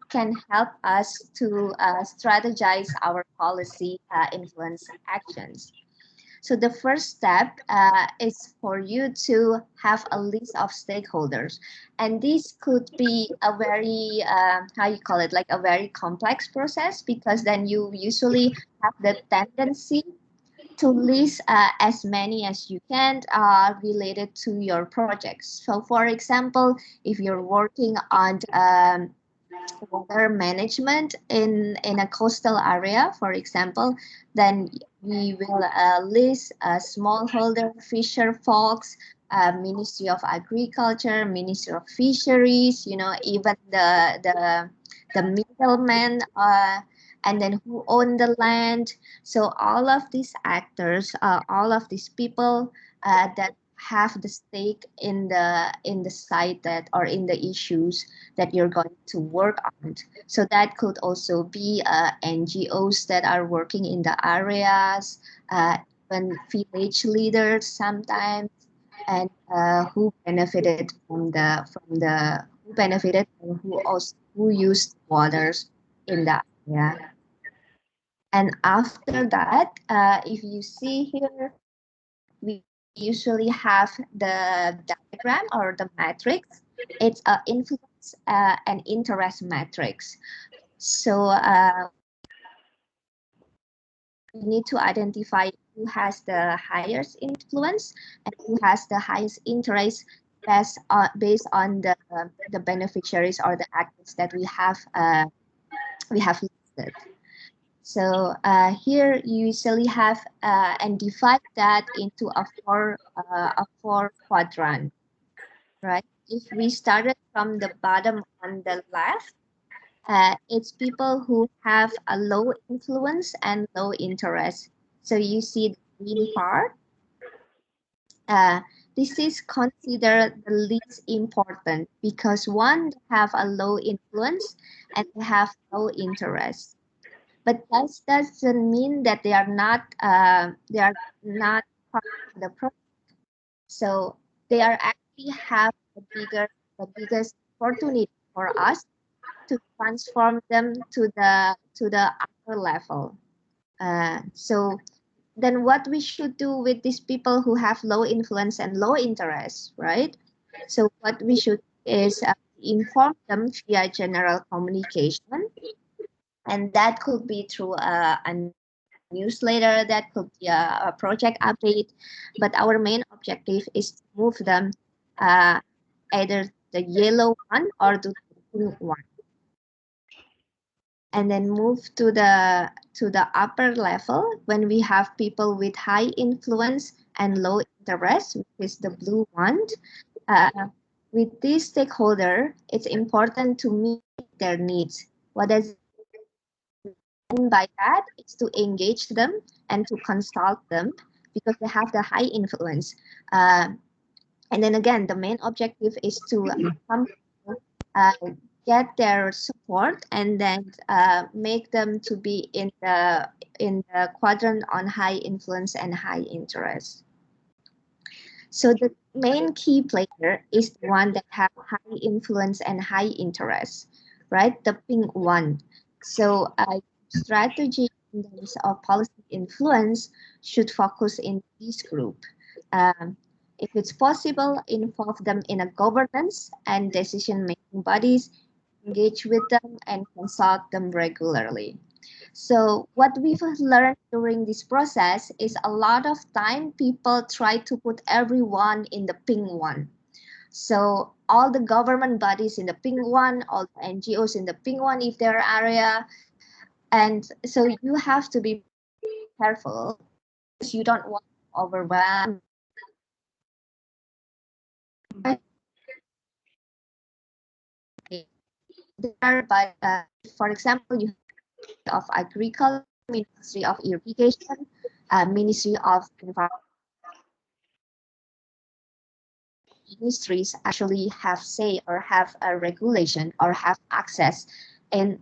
can help us to strategize our policy influence actions. So the first step is for you to have a list of stakeholders. And this could be a very, like a very complex process, because then you usually have the tendency to list as many as you can related to your projects. So for example, if you're working on water management in a coastal area, for example, then we will list smallholder fisher folks, Ministry of Agriculture, Ministry of Fisheries, even the middlemen, and then who own the land. So all of these actors, all of these people that have the stake in the site that, or in the issues that you're going to work on. So that could also be NGOs that are working in the areas, even village leaders sometimes, and who benefited from who used waters in the area. And after that, if you see here, we usually have the diagram or the matrix. It's an influence an interest matrix. So we need to identify who has the highest influence and who has the highest interest based on the beneficiaries or the actors that we have listed. So here you usually have and divide that into a four quadrant, right? If we started from the bottom on the left, it's people who have a low influence and low interest. So you see the green part. This is considered the least important because one, they have a low influence and they have low interest. But that doesn't mean that they are not part of the project. So they are actually have the biggest opportunity for us to transform them to the upper level. So then what we should do with these people who have low influence and low interest, right? So what we should is inform them via general communication. And that could be through a newsletter, that could be a project update. But our main objective is to move them either the yellow one or the pink one. And then move to the upper level when we have people with high influence and low interest, which is the blue one. With this stakeholder, it's important to meet their needs. What does by that? It's to engage them and to consult them because they have the high influence. And then again, the main objective is to get their support and then make them to be in the quadrant on high influence and high interest. So the main key player is the one that have high influence and high interest, right? The pink one. So strategy in terms of policy influence should focus in this group. If it's possible, involve them in a governance and decision-making bodies, engage with them and consult them regularly. So what we've learned during this process is a lot of time people try to put everyone in the pink one. So all the government bodies in the pink one, all the NGOs in the pink one if their area. And so you have to be careful because you don't want to overwhelm. But for example, you have of Agriculture, Ministry of Irrigation, Ministry of Environment. Ministries actually have say or have a regulation or have access in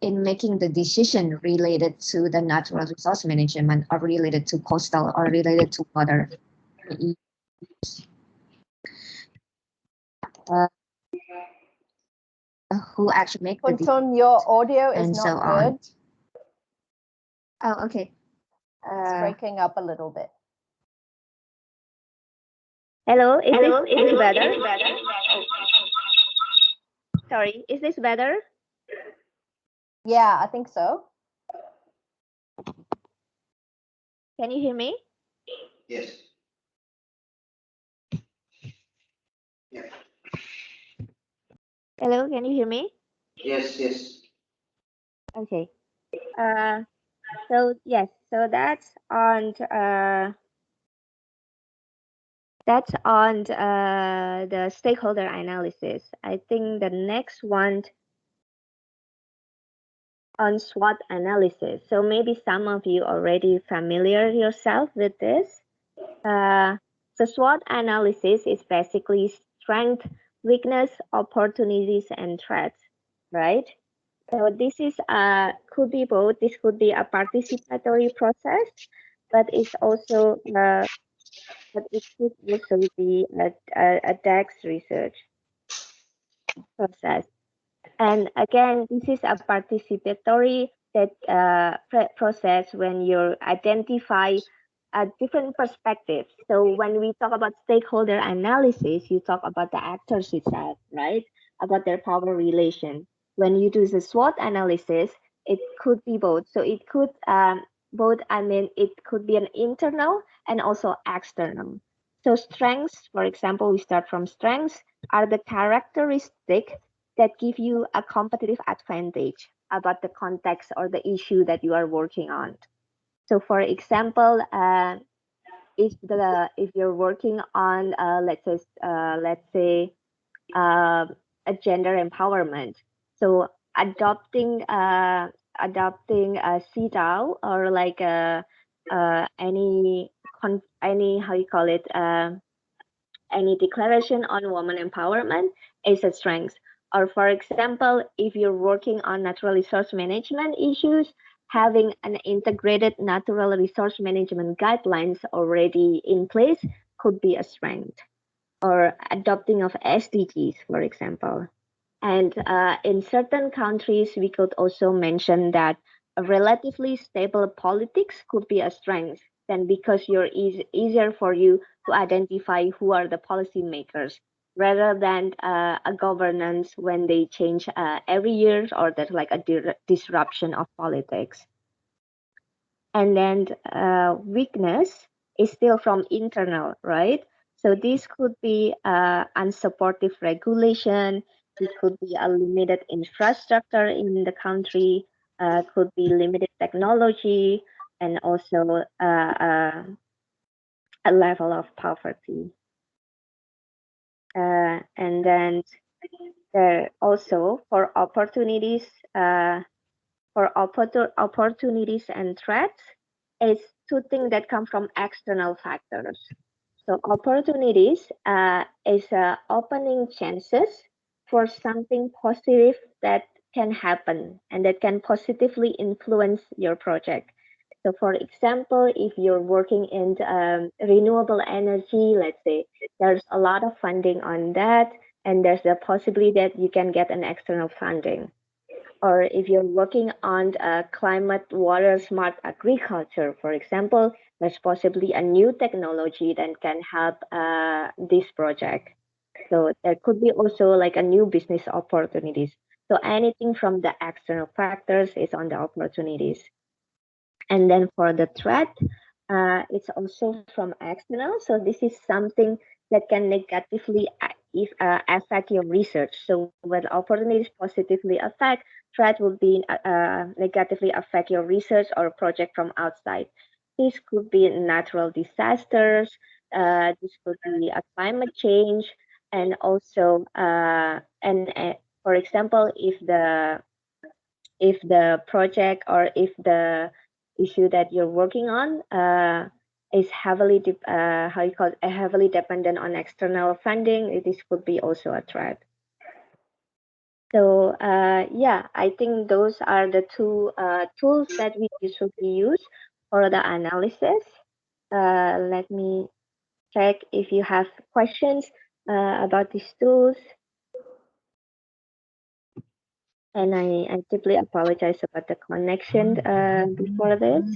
making the decision related to the natural resource management or related to coastal or related to water. Who actually make the Kuntum, your audio is not so good. Oh, okay. It's breaking up a little bit. Hello, is this better? Sorry, is this better? Yeah, I think so. Can you hear me? Yes. Yeah. Hello, can you hear me? Yes, yes. Okay. So yes, so that's on the stakeholder analysis. I think the next one on SWOT analysis. So maybe some of you already familiar yourself with this. So SWOT analysis is basically strength, weakness, opportunities, and threats, right? So this is could be both. This could be a participatory process, but it's also but it could also be a DAX research process. And again, this is a participatory process when you identify different perspectives. So when we talk about stakeholder analysis, you talk about the actors itself, right? about their power relation. When you do the SWOT analysis, it could be both. So it could it could be an internal and also external. So strengths, for example, we start from strengths, are the characteristics that give you a competitive advantage about the context or the issue that you are working on. So for example, if you're working on let's say a gender empowerment, so adopting a CEDAW or like any how you call it any declaration on women empowerment is a strength. Or for example, if you're working on natural resource management issues, having an integrated natural resource management guidelines already in place could be a strength. Or adopting of SDGs, for example. And in certain countries, we could also mention that a relatively stable politics could be a strength, then because you're easier for you to identify who are the policymakers rather than a governance when they change every year or there's like a disruption of politics. And then weakness is still from internal, right? So this could be unsupportive regulation, it could be a limited infrastructure in the country, could be limited technology, and also a level of poverty. And then there also for opportunities and threats is two things that come from external factors. So opportunities is opening chances for something positive that can happen and that can positively influence your project. So for example, if you're working in renewable energy, let's say, there's a lot of funding on that, and there's a possibility that you can get an external funding. Or if you're working on climate, water, smart agriculture, for example, there's possibly a new technology that can help this project. So there could be also like a new business opportunities. So anything from the external factors is on the opportunities. And then for the threat, it's also from external. So this is something that can negatively affect your research. So when opportunities positively affect, threat will be negatively affect your research or project from outside. This could be natural disasters. This could be a climate change, and also for example, if the project or if the issue that you're working on is heavily heavily dependent on external funding, this could be also a threat. So yeah, I think those are the two tools that we usually use for the analysis. Let me check if you have questions about these tools. And I deeply apologize about the connection before this.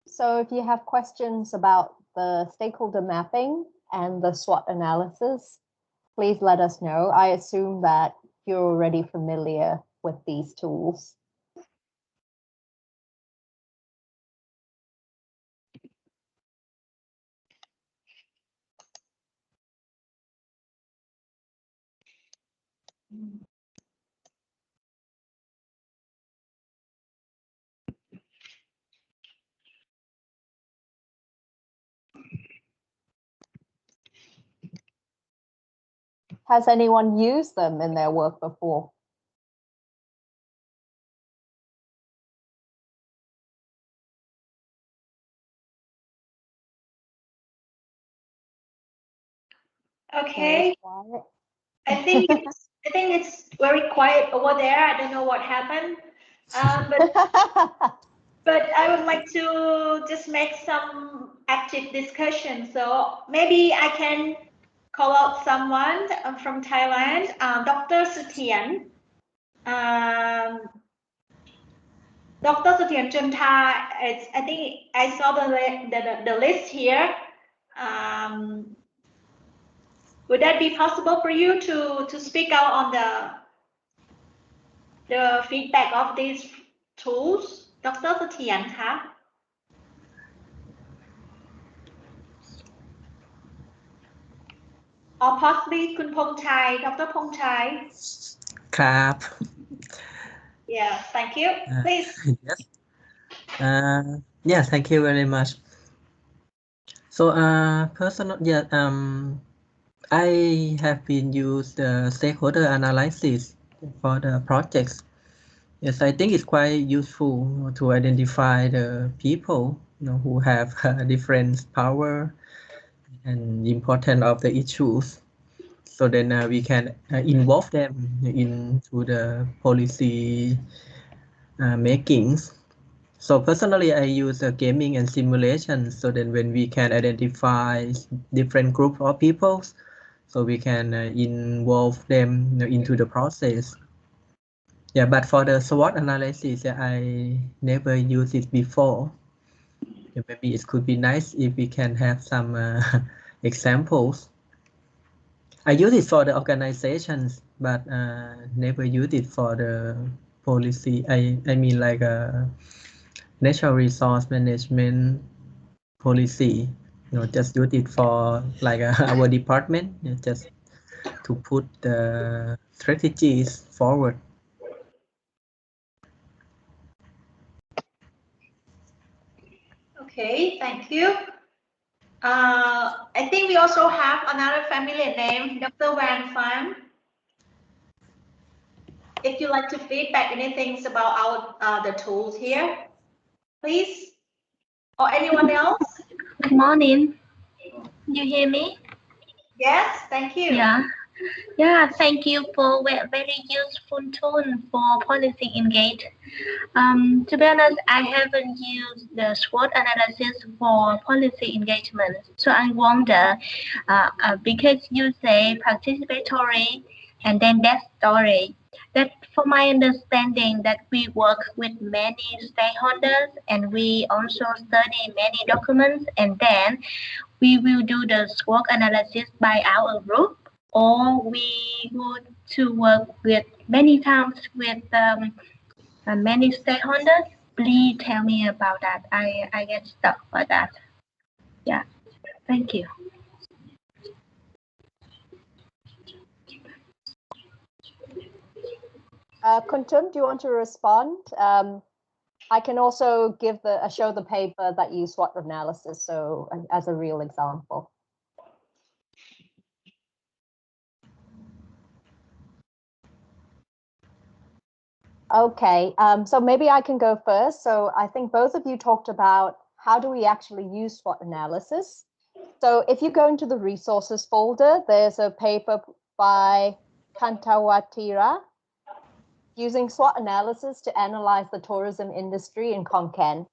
So if you have questions about the stakeholder mapping and the SWOT analysis, please let us know. I assume that you're already familiar with these tools. Has anyone used them in their work before? Okay. I think it's very quiet over there. I don't know what happened. But I would like to just make some active discussion. So maybe I can call out someone from Thailand, Dr. Sutian. Dr. Sathian Chunta, I think I saw the list here. Would that be possible for you to speak out on the feedback of these tools, Dr. Sathian? Or possibly Kun Pongchai, Dr. Pongchai? ครับ Yeah, thank you. Please. Yes. Yeah, thank you very much. So, personal, yeah, I have been used the stakeholder analysis for the projects. Yes, I think it's quite useful to identify the people, who have different power and importance of the issues. So then we can involve them into the policy makings. So personally, I use gaming and simulation. So then when we can identify different group of people, so we can involve them into the process. Yeah, but for the SWOT analysis, I never used it before. Yeah, maybe it could be nice if we can have some examples. I use it for the organizations, but never use it for the policy. I mean like natural resource management policy. Just use it for like our department, just to put the strategies forward. Okay, thank you. I think we also have another familiar name, Dr. Van Pham. If you like to feedback anything about the tools here, please. Or anyone else? Good morning. You hear me? Yes, thank you. Yeah, thank you for very useful tool for policy engage. To be honest, I haven't used the SWOT analysis for policy engagement. So I wonder, because you say participatory and then that story, that for my understanding that we work with many stakeholders and we also study many documents and then we will do the SWOT analysis by our group, or we go to work with many times with many stakeholders. Please tell me about that. I get stuck for that. Yeah, thank you. Kuntum, do you want to respond? I can also show the paper that use SWOT analysis, so as a real example. Okay, so maybe I can go first. So I think both of you talked about how do we actually use SWOT analysis. So if you go into the resources folder, there's a paper by Kantawatira using SWOT analysis to analyze the tourism industry in Konkan.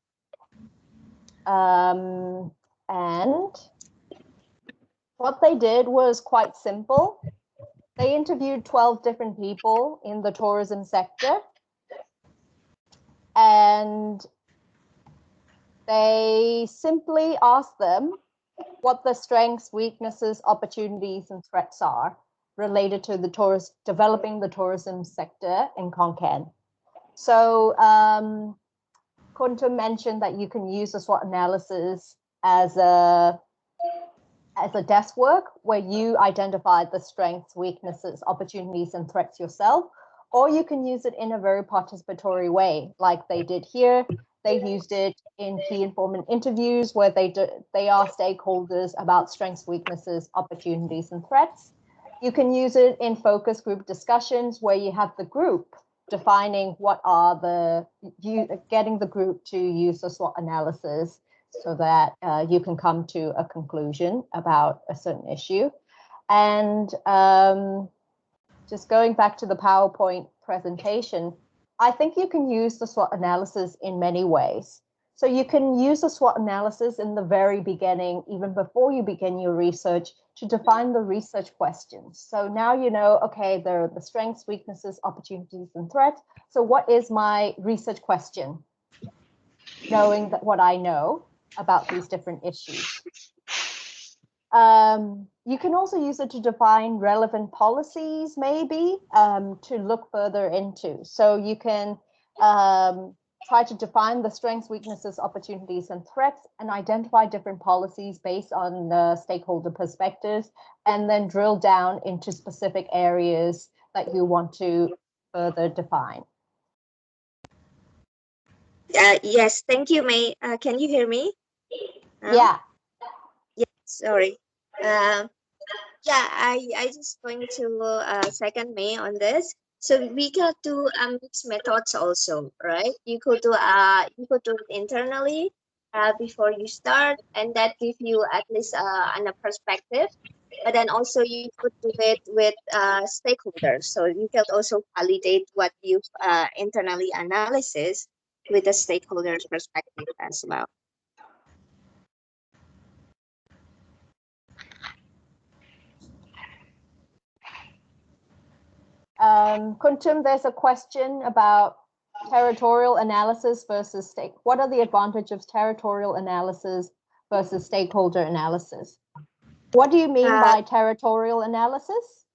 And what they did was quite simple. They interviewed 12 different people in the tourism sector, and they simply asked them what the strengths, weaknesses, opportunities, and threats are related to developing the tourism sector in Konkan. So Kuntum mentioned that you can use the SWOT analysis as a desk work where you identify the strengths, weaknesses, opportunities, and threats yourself, or you can use it in a very participatory way, like they did here. They used it in key informant interviews where they asked stakeholders about strengths, weaknesses, opportunities, and threats. You can use it in focus group discussions where you have the group defining what are getting the group to use the SWOT analysis so that you can come to a conclusion about a certain issue. And just going back to the PowerPoint presentation, I think you can use the SWOT analysis in many ways. So you can use the SWOT analysis in the very beginning, even before you begin your research, to define the research questions. So now you know, okay, there are the strengths, weaknesses, opportunities, and threats. So what is my research question? knowing that what I know about these different issues. You can also use it to define relevant policies, maybe, to look further into. So you can try to define the strengths, weaknesses, opportunities, and threats, and identify different policies based on the stakeholder perspectives, and then drill down into specific areas that you want to further define. Yes, thank you, May. Can you hear me? Yeah. Yeah, sorry. Yeah, I just going to second May on this. So we got to mix methods also, right? You could do it internally before you start, and that give you at least a perspective. But then also you could do it with stakeholders, so you can also validate what you've internally analysis with the stakeholders' perspective as well. Kuntum, there's a question about territorial analysis versus what are the advantages of territorial analysis versus stakeholder analysis? What do you mean by territorial analysis?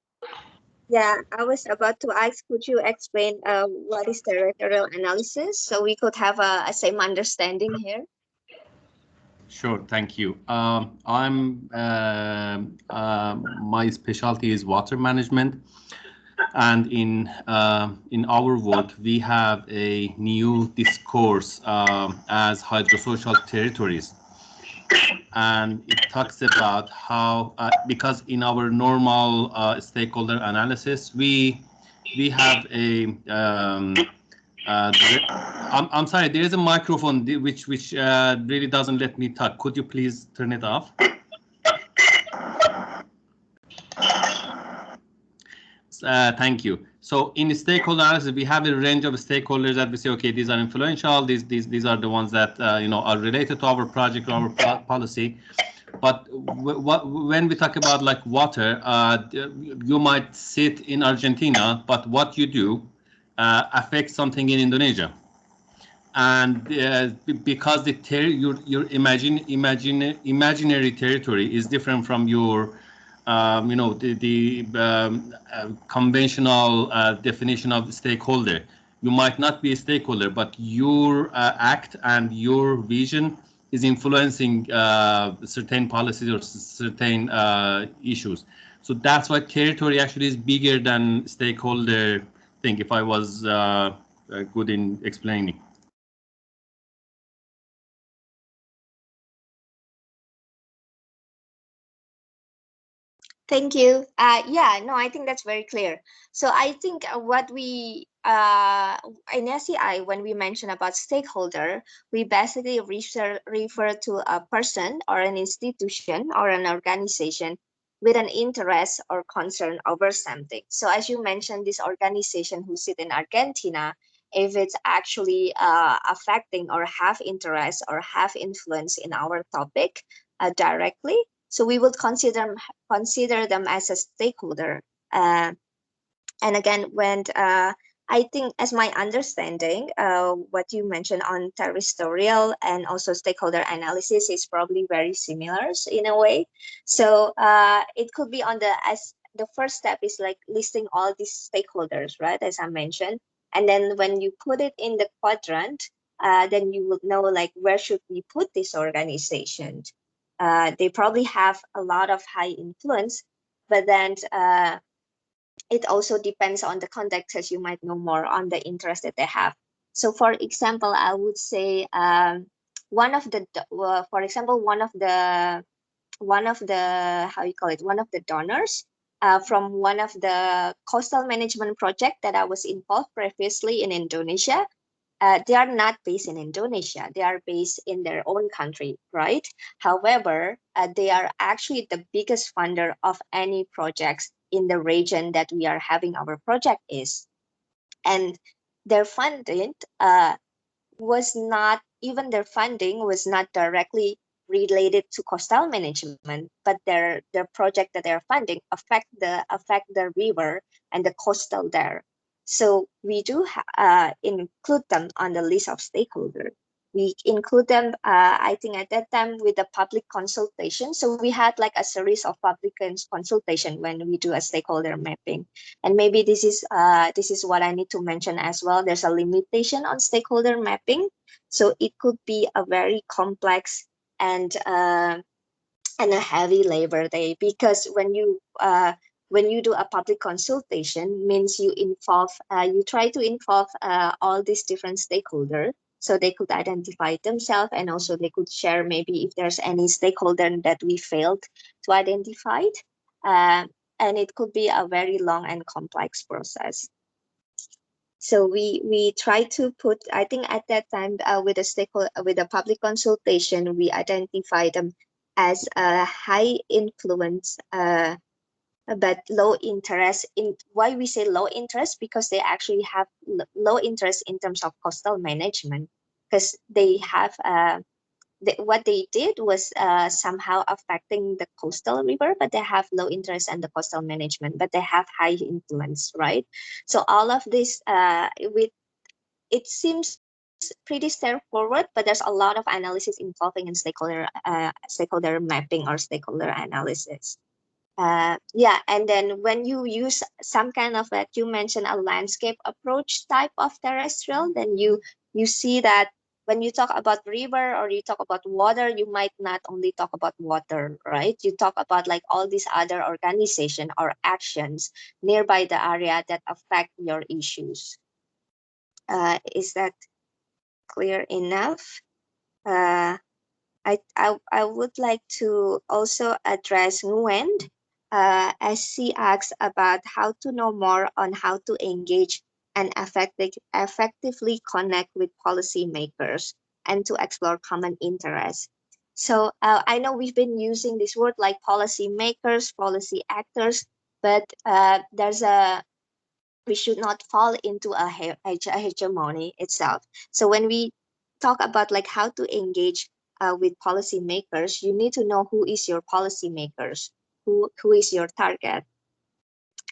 Yeah, I was about to ask, could you explain what is territorial analysis so we could have a same understanding here? Sure, thank you. My specialty is water management, and in our work we have a new discourse as hydrosocial territories, and it talks about how because in our normal stakeholder analysis we have a I'm sorry, there is a microphone which really doesn't let me talk. Could you please turn it off? Thank you. So in stakeholder analysis, we have a range of stakeholders that we say, okay, these are influential. These are the ones that are related to our project or our policy. But when we talk about like water, you might sit in Argentina, but what you do affects something in Indonesia. And because your imaginary territory is different from your conventional definition of stakeholder. You might not be a stakeholder, but your act and your vision is influencing certain policies or certain issues. So that's why territory actually is bigger than stakeholder thing, if I was good in explaining. Thank you. Yeah, no, I think that's very clear. So I think what we in SEI, when we mention about stakeholder, we basically refer to a person or an institution or an organization with an interest or concern over something. So as you mentioned, this organization who sit in Argentina, if it's actually affecting or have interest or have influence in our topic directly, so we would consider them as a stakeholder. And again, when I think, as my understanding, what you mentioned on territorial and also stakeholder analysis is probably very similar in a way. So it could be on the first step is like listing all these stakeholders, right? As I mentioned, and then when you put it in the quadrant, then you will know like where should we put this organization. They probably have a lot of high influence, but then it also depends on the context, as you might know more on the interest that they have. So for example, I would say one of the donors from one of the coastal management project that I was involved previously in Indonesia. They are not based in Indonesia. They are based in their own country, right? However, they are actually the biggest funder of any projects in the region that we are having our project is. And their funding was not directly related to coastal management, but their project that they're funding affect the river and the coastal there. So we do include them on the list of stakeholders. we include them, I think at that time with the public consultation. So we had like a series of public consultation when we do a stakeholder mapping. And maybe this is what I need to mention as well. There's a limitation on stakeholder mapping. So it could be a very complex and a heavy labor day, because when you do a public consultation, means you involve, you try to involve all these different stakeholders, so they could identify themselves, and also they could share maybe if there's any stakeholder that we failed to identify, and it could be a very long and complex process. So we try to put, I think at that time with a stakeholder, with a public consultation, we identify them as a high influence but low interest. In why we say low interest, because they actually have low interest in terms of coastal management, because they have what they did was somehow affecting the coastal river, but they have low interest in the coastal management, but they have high influence, right? So all of this with it seems pretty straightforward, but there's a lot of analysis involving in stakeholder mapping or stakeholder analysis. Yeah, and then when you use some kind of you mentioned a landscape approach type of terrestrial, then you see that when you talk about river or you talk about water, you might not only talk about water, right? You talk about like all these other organization or actions nearby the area that affect your issues. Is that clear enough? I would like to also address Nguyen, as she asks about how to know more on how to engage and effectively connect with policymakers and to explore common interests. So I know we've been using this word like policymakers, policy actors, but we should not fall into a hegemony itself. So when we talk about like how to engage with policymakers, you need to know who is your policymakers, who is your target.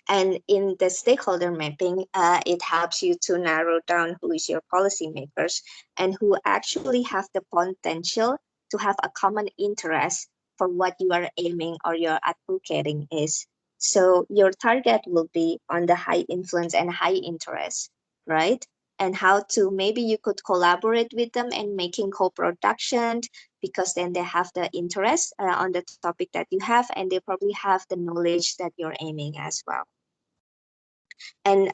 And in the stakeholder mapping, it helps you to narrow down who is your policymakers and who actually have the potential to have a common interest for what you are aiming or you're advocating is. So your target will be on the high influence and high interest, right? And how to, maybe you could collaborate with them and making co-production, because then they have the interest on the topic that you have, and they probably have the knowledge that you're aiming as well. And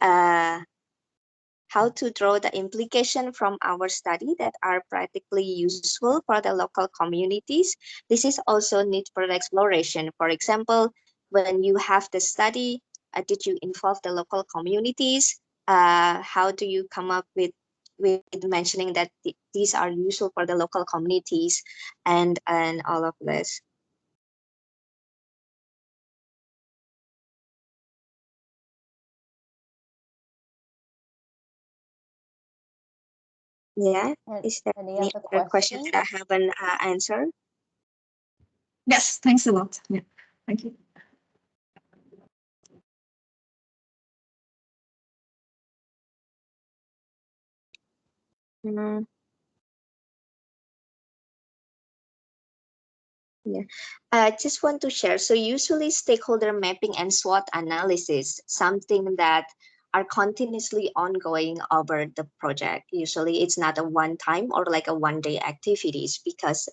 how to draw the implication from our study that are practically useful for the local communities. This is also need for exploration. For example, when you have the study, did you involve the local communities? How do you come up with mentioning that these are useful for the local communities and all of this? Yeah, is there any other question that I haven't answered? Yes, thanks a lot. Yeah, thank you. Yeah, I just want to share. So usually stakeholder mapping and SWOT analysis, something that are continuously ongoing over the project. Usually it's not a one-time or like a one-day activities, because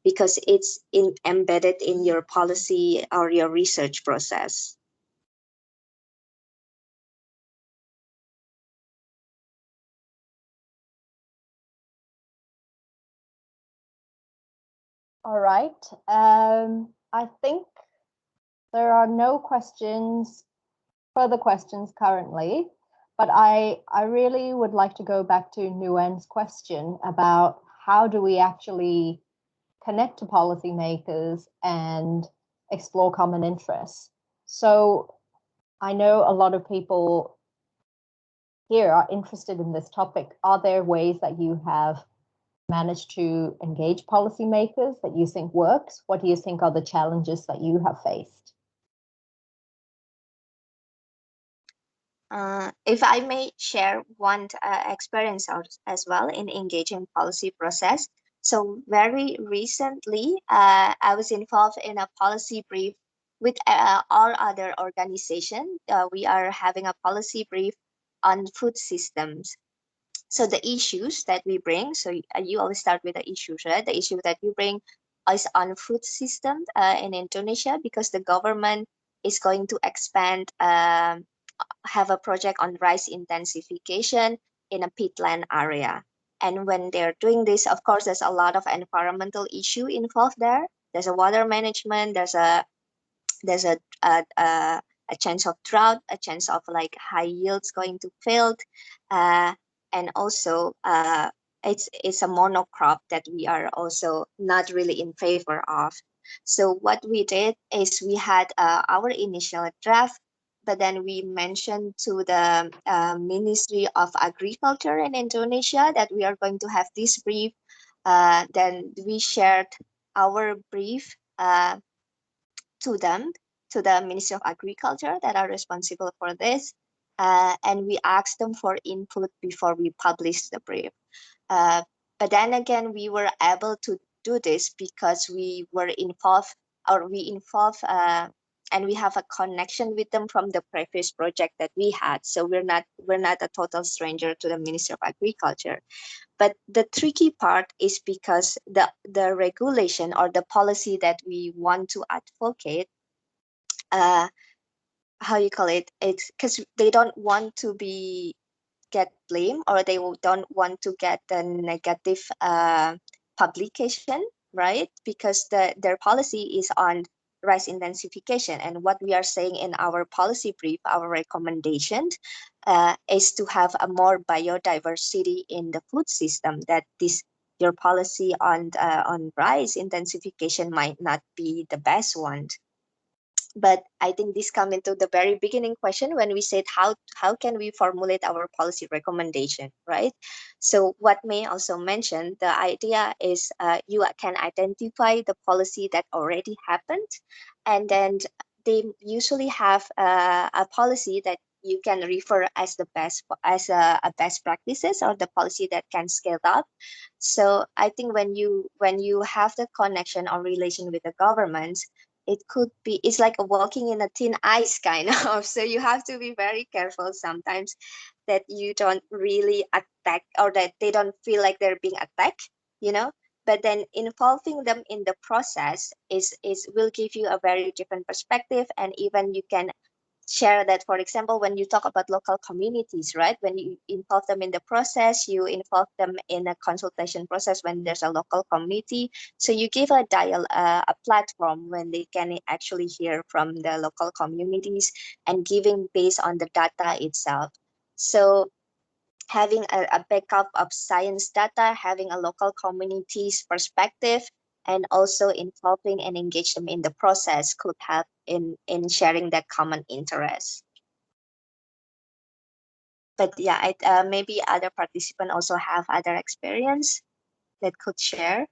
it's embedded in your policy or your research process. All right. I think there are no further questions currently, but I really would like to go back to Nguyen's question about how do we actually connect to policymakers and explore common interests. So I know a lot of people here are interested in this topic. Are there ways that you have managed to engage policymakers that you think works? What do you think are the challenges that you have faced? If I may share one experience as well in engaging policy process. So very recently, I was involved in a policy brief with all other organizations. We are having a policy brief on food systems. So the issues that we bring, so you always start with the issues, right? The issue that you bring is on food system in Indonesia, because the government is going to expand, have a project on rice intensification in a peatland area. And when they're doing this, of course, there's a lot of environmental issue involved there. There's a water management, there's a chance of drought, a chance of like high yields going to failed, and also it's a monocrop that we are also not really in favor of. So what we did is we had our initial draft, but then we mentioned to the Ministry of Agriculture in Indonesia that we are going to have this brief. Then we shared our brief to them, to the Ministry of Agriculture that are responsible for this. And we asked them for input before we published the brief. But then again, we were able to do this because we were involved, and we have a connection with them from the previous project that we had. So we're not a total stranger to the Ministry of Agriculture. But the tricky part is because the regulation or the policy that we want to advocate, how you call it, it's because they don't want to get blamed, or they don't want to get the negative publication, right? Because their policy is on rice intensification, and what we are saying in our policy brief, our recommendation, is to have a more biodiversity in the food system. That your policy on rice intensification might not be the best one. But I think this comes into the very beginning question when we said how can we formulate our policy recommendation, right? So what May also mentioned, the idea is you can identify the policy that already happened, and then they usually have a policy that you can refer as the best a best practices, or the policy that can scale up. So I think when you have the connection or relation with the government, it's like walking in a thin ice kind of. So you have to be very careful sometimes that you don't really attack, or that they don't feel like they're being attacked, but then involving them in the process will give you a very different perspective. And even you can share that, for example, when you talk about local communities, right? When you involve them in the process, you involve them in a consultation process when there's a local community. So you give a platform when they can actually hear from the local communities, and giving based on the data itself. So having a backup of science data, having a local community's perspective, and also involving and engage them in the process could help in sharing that common interest. But yeah, maybe other participants also have other experience that could share.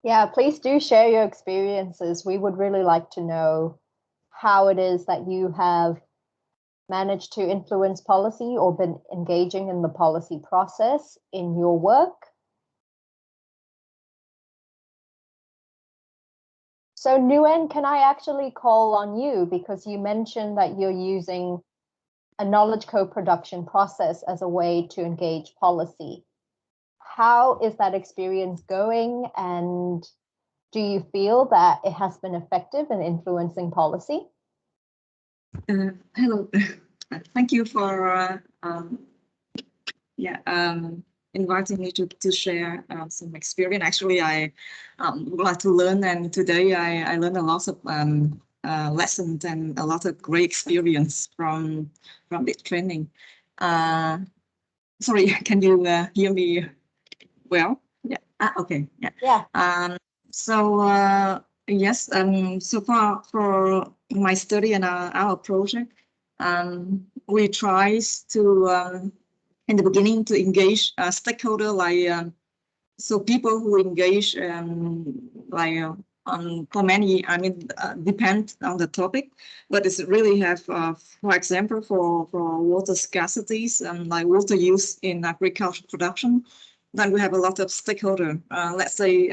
Yeah, please do share your experiences. We would really like to know how it is that you have managed to influence policy or been engaging in the policy process in your work. So Nguyen, can I actually call on you, because you mentioned that you're using a knowledge co-production process as a way to engage policy. How is that experience going, and do you feel that it has been effective in influencing policy? Hello, thank you for inviting me to share some experience. Actually, I would like to learn, and today I learned a lot of lessons and a lot of great experience from this training. Sorry, can you hear me well? Yeah. Okay. Yeah. Yeah. Yes. So far for my study and our project, we try to in the beginning to engage stakeholder, like so people who engage for many, I mean, depend on the topic, but it's really have, for example, for water scarcities and like water use in agricultural production, then we have a lot of stakeholder, let's say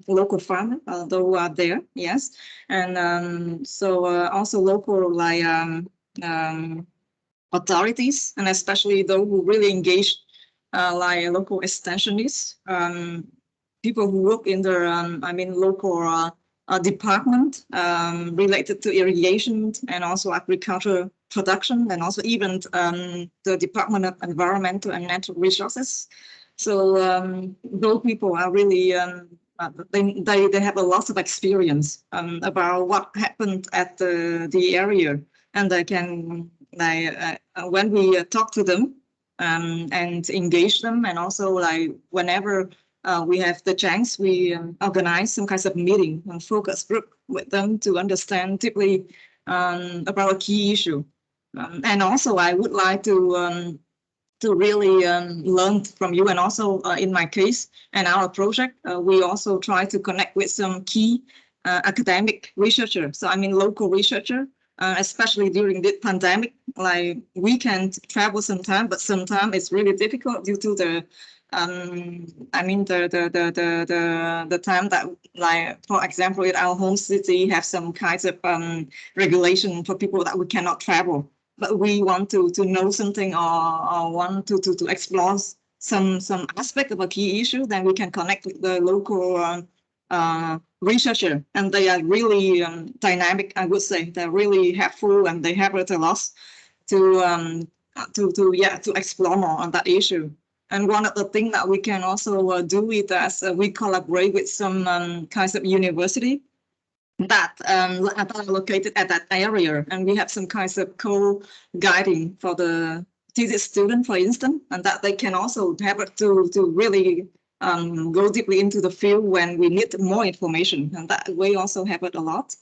local farmer, though are there, yes, and so also local like authorities, and especially those who really engage like local extensionists, people who work in the I mean local department related to irrigation and also agricultural production, and also even the Department of Environmental and Natural Resources. So those people are really they have a lot of experience about what happened at the area, and they can when we talk to them and engage them, and also like whenever we have the chance, we organize some kinds of meeting and focus group with them to understand deeply about a key issue. And also, I would like to really learn from you, and also in my case and our project, we also try to connect with some key academic researcher. So I mean local researcher, especially during the pandemic. Like we can travel sometime, but sometimes it's really difficult due to the I mean the time that, like for example, in our home city have some kinds of regulation for people that we cannot travel. But we want to know something or want to explore some aspect of a key issue, then we can connect with the local researcher, and they are really dynamic. I would say they're really helpful, and they help us a lot to explore more on that issue. And one of the things that we can also do with us, we collaborate with some kinds of university that are located at that area, and we have some kinds of co-guiding for the thesis student, for instance, and that they can also help it to really go deeply into the field when we need more information, and that way also help it a lot.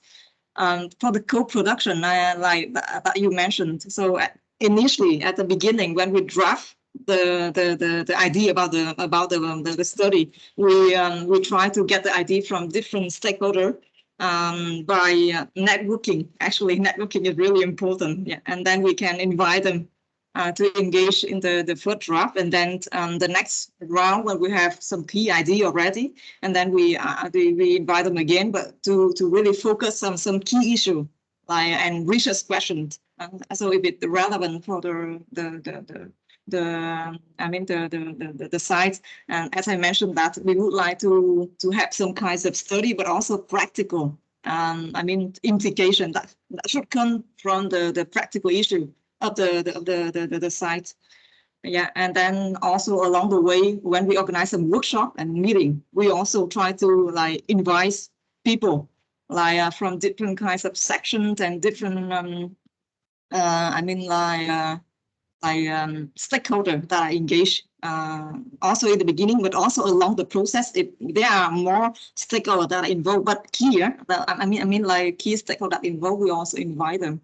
For the co-production, like that you mentioned, so initially at the beginning when we draft the idea about the study, we try to get the idea from different stakeholders. By networking. Actually, networking is really important. Yeah, and then we can invite them to engage in the first draft, and then the next round when we have some key idea already, and then we invite them again, but to really focus on some key issue like and research questions. So if it's relevant for the site, and as I mentioned that we would like to have some kinds of study, but also practical I mean implication that should come from the practical issue of the site. Yeah, and then also along the way when we organize some workshop and meeting, we also try to like invite people like from different kinds of sections and different stakeholder that are engaged also in the beginning, but also along the process. If there are more stakeholders that are involved, but here, like key stakeholders involved, we also invite them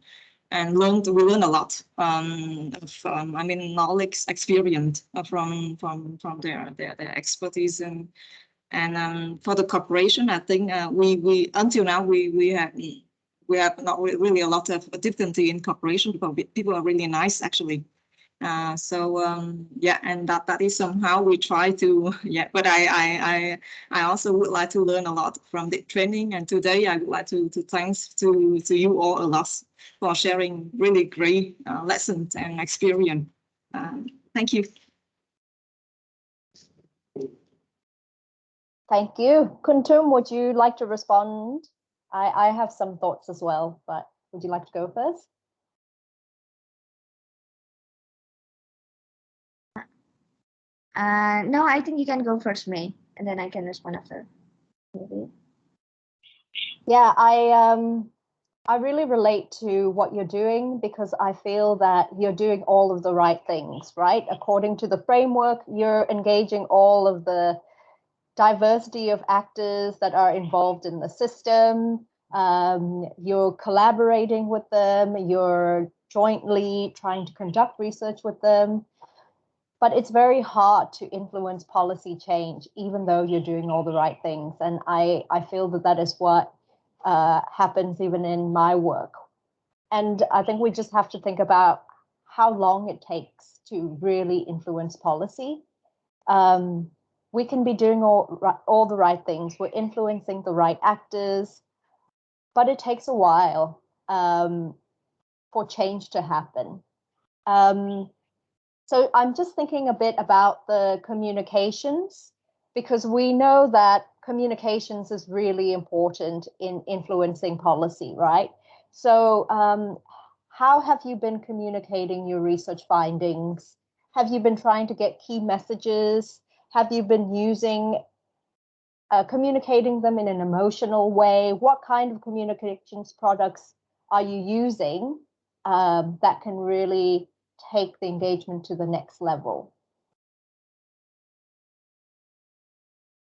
and we learn a lot of knowledge, experience from their expertise, and for the cooperation, I think we until now we have not really a lot of difficulty in cooperation because people are really nice actually. Yeah, and that is somehow we try to, yeah, but I also would like to learn a lot from the training, and today I would like to thanks to you all a lot for sharing really great lessons and experience. Thank you. Thank you. Kuntum, would you like to respond? I have some thoughts as well, but would you like to go first? No, I think you can go first, May, and then I can respond after. Maybe. Yeah, I really relate to what you're doing because I feel that you're doing all of the right things, right? According to the framework, you're engaging all of the diversity of actors that are involved in the system. You're collaborating with them, you're jointly trying to conduct research with them. But it's very hard to influence policy change, even though you're doing all the right things. And I feel that that is what happens even in my work. And I think we just have to think about how long it takes to really influence policy. We can be doing all the right things. We're influencing the right actors, but it takes a while for change to happen. So I'm just thinking a bit about the communications, because we know that communications is really important in influencing policy, right? So how have you been communicating your research findings? Have you been trying to get key messages? Have you been using communicating them in an emotional way? What kind of communications products are you using that can really take the engagement to the next level?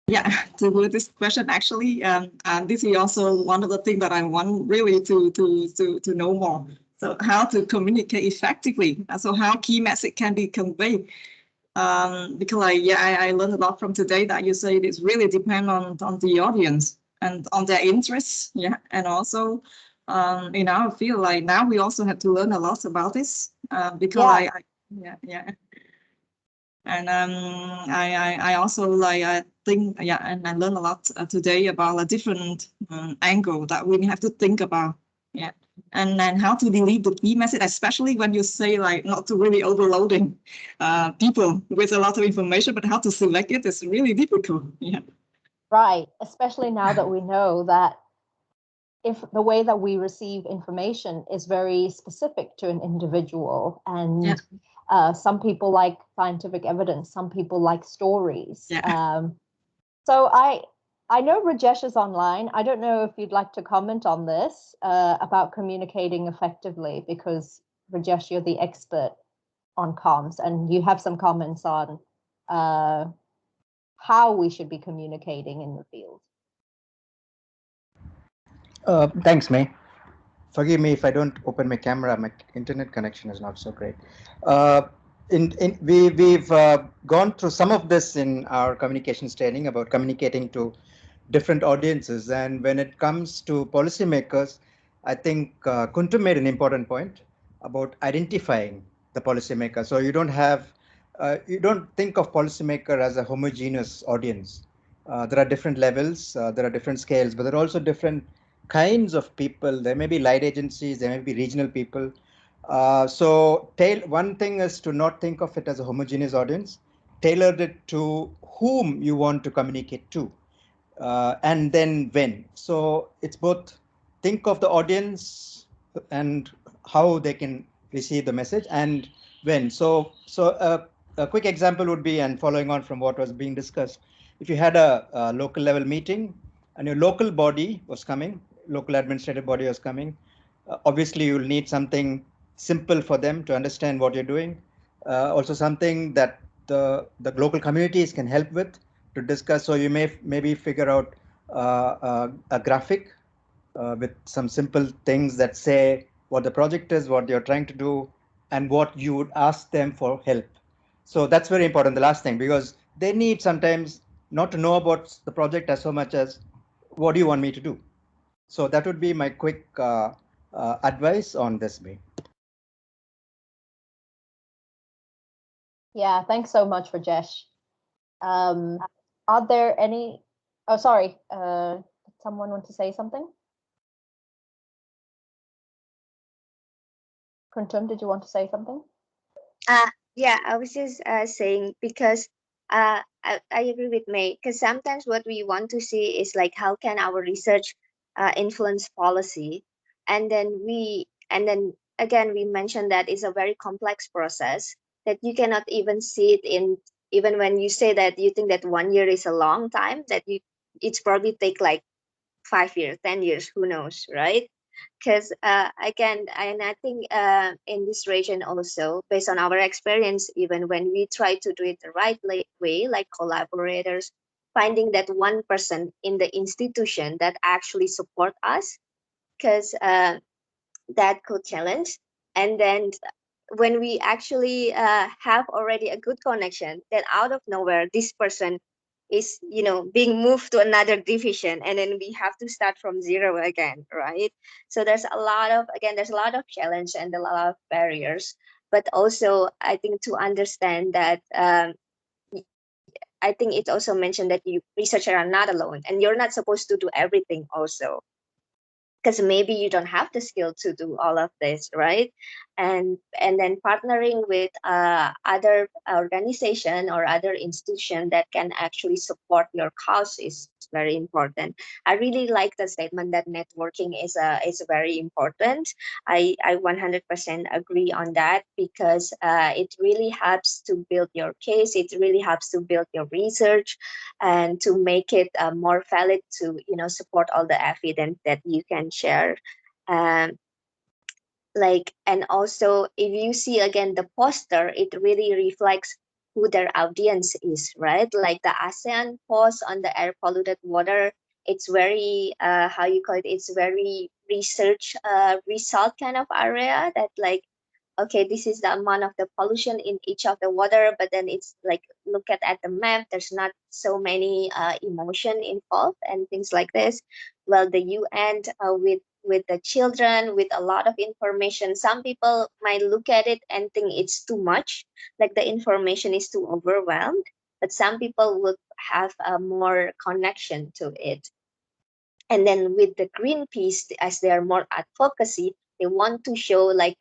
Yeah, to this question, actually, this is also one of the things that I want really to know more. So how to communicate effectively. So how key message can be conveyed. Because I learned a lot from today that you say it really depends on the audience and on their interests. Yeah, and also in our field, like now we also have to learn a lot about this because and I also I think and I learned a lot today about a different angle that we have to think about. Yeah. And then how to delete the key message, especially when you say like not to really overloading people with a lot of information, but how to select it is really difficult. Yeah. Right. Especially now that we know that if the way that we receive information is very specific to an individual, and some people like scientific evidence, some people like stories. So I know Rajesh is online. I don't know if you'd like to comment on this about communicating effectively, because Rajesh, you're the expert on comms, and you have some comments on how we should be communicating in the field. Thanks, May. Forgive me if I don't open my camera. My internet connection is not so great. We've gone through some of this in our communications training about communicating to different audiences. And when it comes to policymakers, I think Kuntum made an important point about identifying the policymaker. So you don't think of policymaker as a homogeneous audience. There are different levels, there are different scales, but there are also different kinds of people. There may be light agencies, there may be regional people. So one thing is to not think of it as a homogeneous audience, tailor it to whom you want to communicate to, and then when. So it's both think of the audience and how they can receive the message and when. So a quick example would be, and following on from what was being discussed, if you had a local level meeting and your local body was coming, local administrative body was coming, obviously you'll need something simple for them to understand what you're doing, also something that the local communities can help with to discuss. So you may maybe figure out a graphic with some simple things that say what the project is, what you're trying to do, and what you would ask them for help. So that's very important, the last thing, because they need sometimes not to know about the project as so much as what do you want me to do. So that would be my quick advice on this, May. Yeah, thanks so much, Rajesh. Are there any, oh, sorry, did someone want to say something? Kuntum, did you want to say something? Yeah, I was just saying, because I agree with May, because sometimes what we want to see is like, how can our research influence policy? And then again, we mentioned that it's a very complex process that you cannot even see it in, even when you say that you think that 1 year is a long time, that it's probably take like 5 years, 10 years, who knows, right? Because again, and I think in this region also, based on our experience, even when we try to do it the right way, like collaborators, finding that one person in the institution that actually support us, because that could challenge. And then when we actually have already a good connection, then out of nowhere, this person is, being moved to another division, and then we have to start from zero again, right? So there's a lot of challenge and a lot of barriers, but also I think to understand that I think it's also mentioned that you researchers are not alone, and you're not supposed to do everything also, because maybe you don't have the skill to do all of this, right? And then partnering with other organization or other institution that can actually support your cause is very important. I really like the statement that networking is very important. I 100% agree on that, because it really helps to build your case. It really helps to build your research and to make it more valid, to support all the evidence that you can share. And also, if you see again the poster, it really reflects who their audience is, right? Like the ASEAN post on the air polluted water, it's very how you call it, it's very research result kind of area, that like, okay, this is the amount of the pollution in each of the water, but then it's like, look at the map, there's not so many emotion involved and things like this. Well, the UN with the children, with a lot of information, some people might look at it and think it's too much, like the information is too overwhelmed, but some people would have a more connection to it. And then with the Greenpeace, as they are more advocacy, they want to show like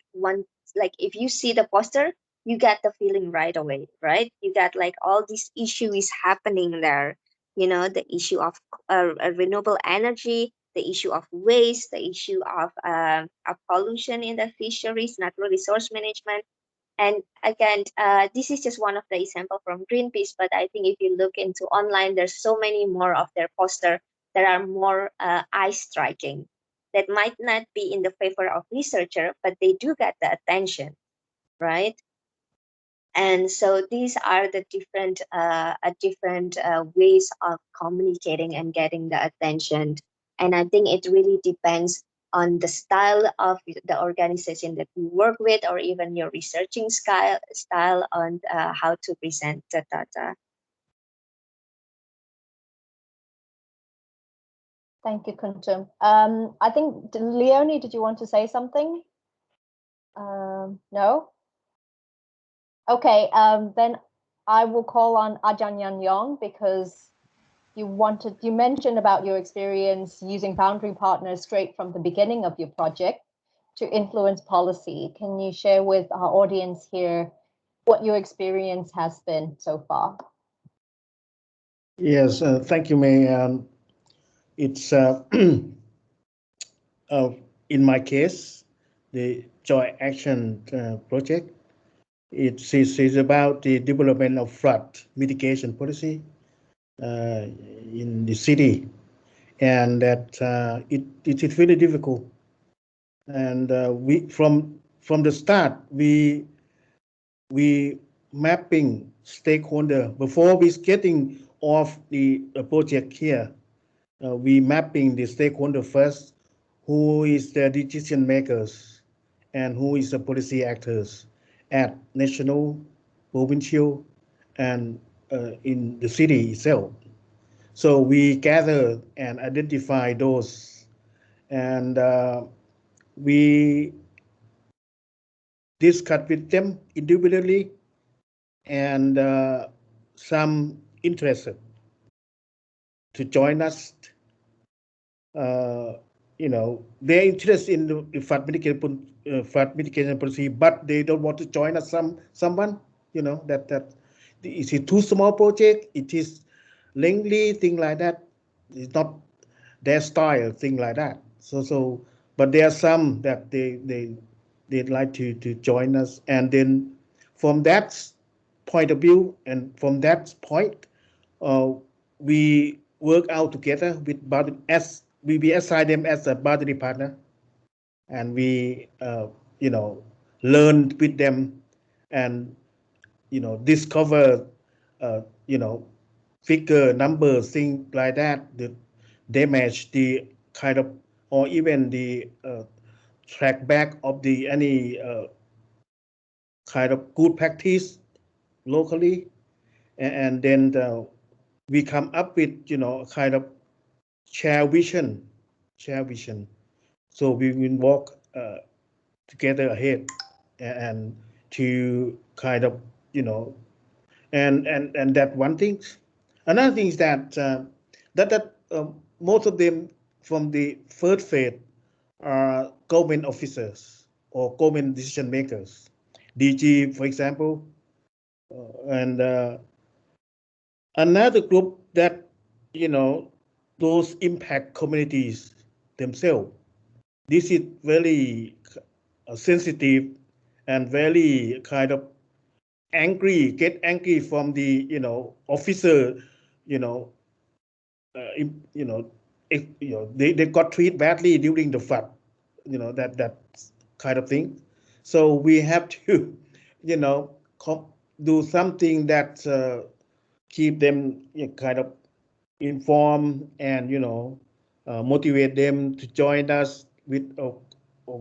if you see the poster, you get the feeling right away, right? You got like all these issues happening there, the issue of renewable energy, the issue of waste, the issue of pollution in the fisheries, natural resource management. And again, this is just one of the example from Greenpeace, but I think if you look into online, there's so many more of their poster that are more eye-striking, that might not be in the favor of researcher, but they do get the attention, right? And so these are the different ways of communicating and getting the attention. And I think it really depends on the style of the organization that you work with, or even your researching style on how to present the data. Thank you, Kuntum. I think, Leonie, did you want to say something? No? Okay, then I will call on Ajahn Yan Yong, because you mentioned about your experience using boundary partners straight from the beginning of your project to influence policy. Can you share with our audience here what your experience has been so far? Yes, thank you, May. It's in my case, the Joint Action project. It is about the development of flood mitigation policy in the city, and that it is really difficult. And we from the start we mapping stakeholder before we getting off the project here. We mapping the stakeholder first, who is the decision makers and who is the policy actors at national, provincial, and in the city itself. So we gather and identify those, and we discuss with them individually, and some interested to join us. They're interested in the flood mitigation policy, but they don't want to join us. Someone, that is a too small project. It is lengthy, thing like that. It's not their style, thing like that. So, but there are some that they'd like to join us, and then from that point of view, and from that point, we work out together with as we assign them as a boundary partner, and we learn with them, and discover figure, numbers, things like that, the damage, the kind of, or even the track back of the any kind of good practice locally, and then we come up with, you know, kind of share vision. So we will walk together ahead and to kind of, you know, and that one thing. Another thing is that most of them from the first phase are government officers or government decision makers, DG, for example, and another group that, you know, those impact communities themselves. This is very sensitive and very kind of angry, get angry from the, you know, officer, you know, they got treated badly during the flood, you know, that kind of thing. So we have to, you know, do something that keep them, you know, kind of informed and, you know, motivate them to join us with a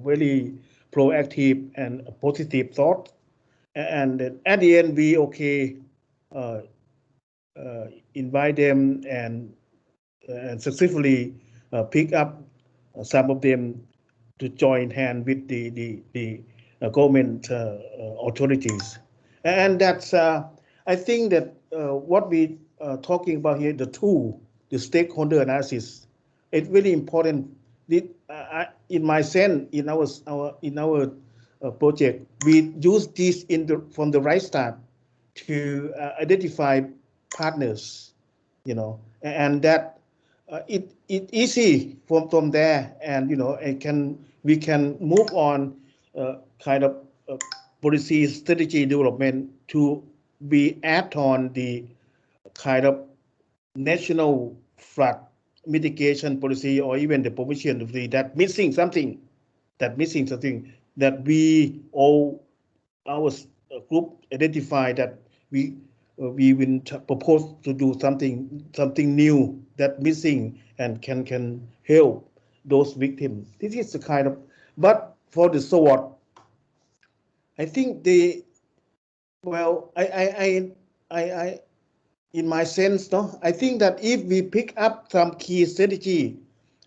very proactive and positive thought. And at the end, we invite them and successfully pick up some of them to join hand with the government authorities. And that's, I think that what we talking about here, the tool, the stakeholder analysis, it's really important. In my sense, in our project, we use this from the right start to identify partners, you know, and that it easy from there, and, you know, we can move on kind of policy strategy development to be add on the kind of national flood mitigation policy, or even the provision of that missing something that we all, our group identify that we will propose to do something new that missing and can help those victims. This is the kind of, but for the SWOT, I think I in my sense, no, I think that if we pick up some key strategy,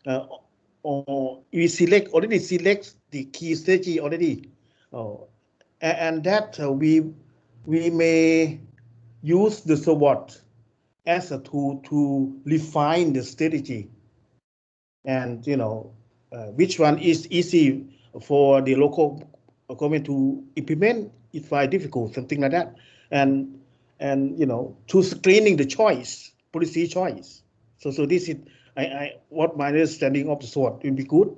or we already select the key strategy already, and that we may use the SWOT as a tool to refine the strategy, and, you know, which one is easy for the local government to implement, it's very difficult, something like that, and you know, to screening the policy choice. So this is what my understanding of the SWOT will be good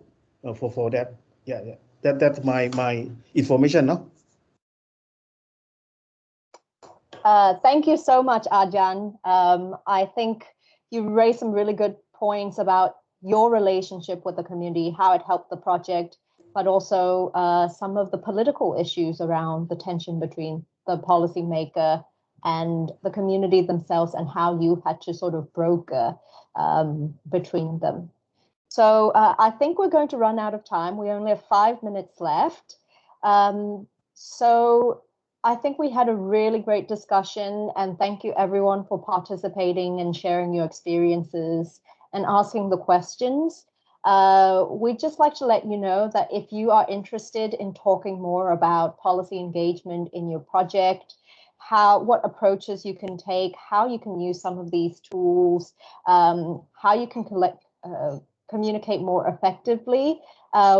for that. Yeah. That's my information, no? Thank you so much, Ajahn. I think you raised some really good points about your relationship with the community, how it helped the project, but also some of the political issues around the tension between the policymaker and the community themselves, and how you had to sort of broker between them. So I think we're going to run out of time. We only have 5 minutes left. So I think we had a really great discussion, and thank you everyone for participating and sharing your experiences and asking the questions. We'd just like to let you know that if you are interested in talking more about policy engagement in your project, what approaches you can take, how you can use some of these tools, how you can communicate more effectively,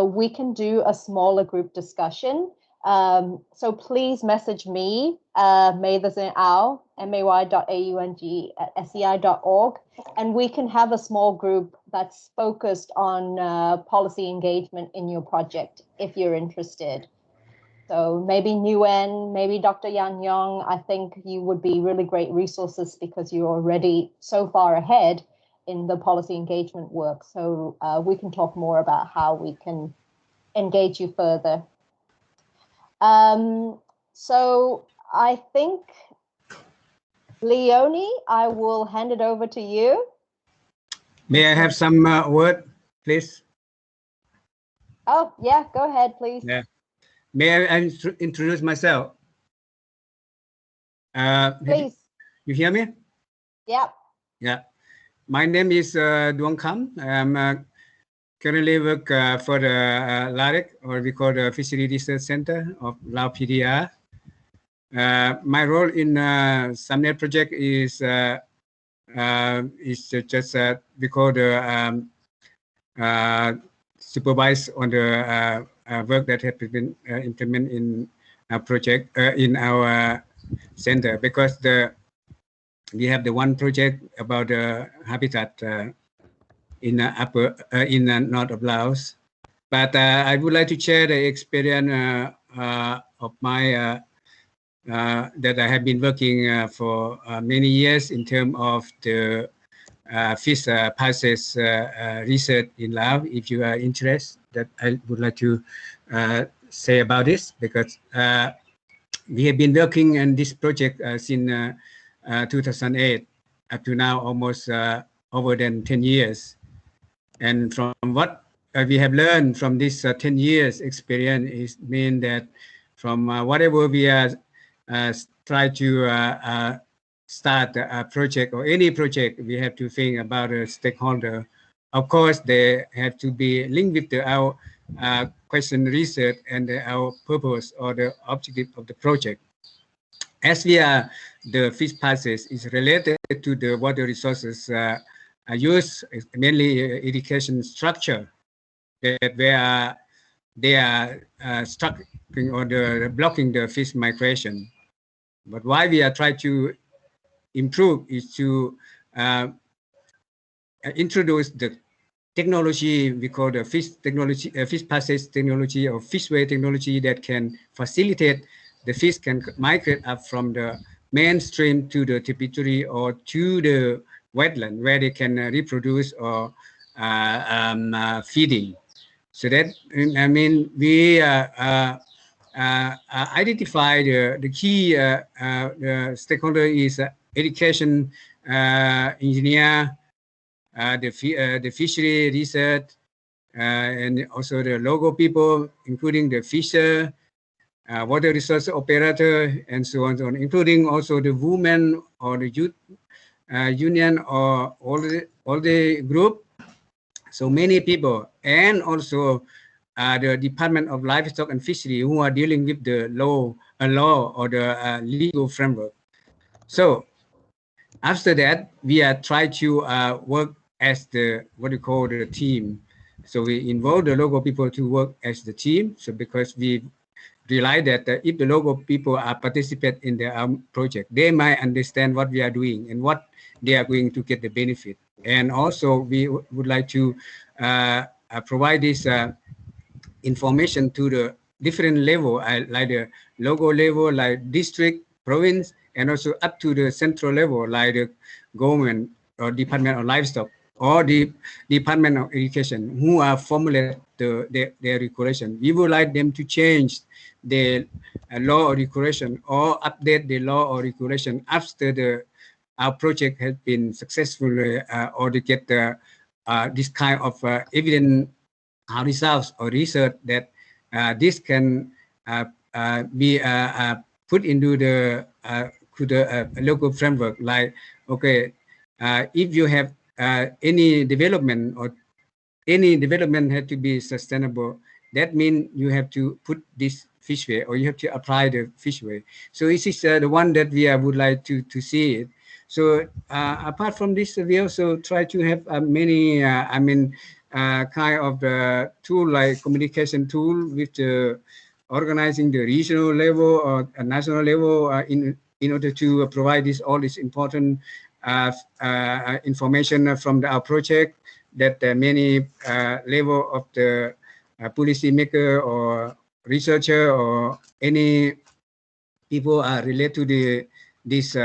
we can do a smaller group discussion. So please message me, Thazin Aung, may.aung@sei.org, and we can have a small group that's focused on policy engagement in your project if you're interested. So maybe Nguyen, maybe Dr. Yan Yong, I think you would be really great resources because you're already so far ahead in the policy engagement work. So we can talk more about how we can engage you further. So I think, Leonie, I will hand it over to you. May I have some word, please? Oh, yeah, go ahead, please. Yeah. May I introduce myself? Please. You hear me? Yep. Yeah. My name is Duong Kam. I'm currently work for the LARIC, or we call the Fishery Research Center of Lao PDR. My role in SUMERNET project is just we call the supervise on the work that has been implemented in our project in our center, because we have the one project about the habitat in north of Laos. But I would like to share the experience of my that I have been working for many years in terms of the fish passes research in Laos. If you are interested, that I would like to say about this, because we have been working on this project since 2008 up to now, almost over than 10 years. And from what we have learned from this 10 years experience is mean that from whatever we are try to start a project or any project, we have to think about a stakeholder. Of course, they have to be linked with our question research and our purpose or the objective of the project. As we are, the fish passes is related to the water resources use, mainly irrigation structure, that where they are structuring or blocking the fish migration. But why we are trying to improve is to introduce the technology we call the fish technology, fish passage technology, or fishway technology, that can facilitate the fish can migrate up from the mainstream to the tributary or to the wetland where they can reproduce or feeding. So that, I mean, we identify the key the stakeholder is education engineer, the fishery research, and also the local people, including the fisher, water resource operator, and so on, including also the women or the youth union or all the group. So many people, and also the Department of Livestock and Fishery, who are dealing with the law or the legal framework. So after that, we are trying to work as the what we call the team. So we involve the local people to work as the team. So because we realize that if the local people are participate in the project, they might understand what we are doing and what they are going to get the benefit. And also we would like to provide this information to the different level, like the local level, like district, province, and also up to the central level, like the government or Department of Livestock or the Department of Education, who are formulate their regulation. We would like them to change the law or regulation or update the law or regulation after our project has been successfully or to get this kind of evidence results or research that this can be put into the local framework. Like, okay, if you have any development or any development had to be sustainable, that means you have to put this fishway or you have to apply the fishway. So this is the one that we would like to see it. So apart from this, we also try to have many, kind of the tool like communication tool with the organizing the regional level or national level in order to provide all this important information from our project, that many level of the policy maker or researcher or any people are related to this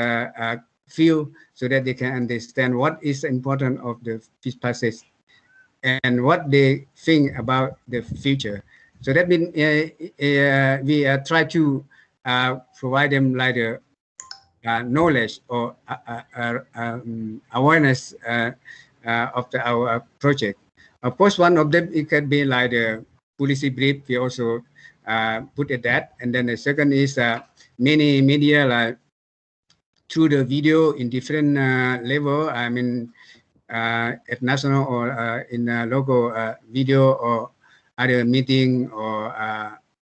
field, so that they can understand what is important of the fish passage and what they think about the future. So that means we try to provide them like the knowledge or awareness of our project. Of course, one of them, it can be like the policy brief. We also put at that. And then the second is many media like through the video in different level. I mean, at national or in a local video or other meeting or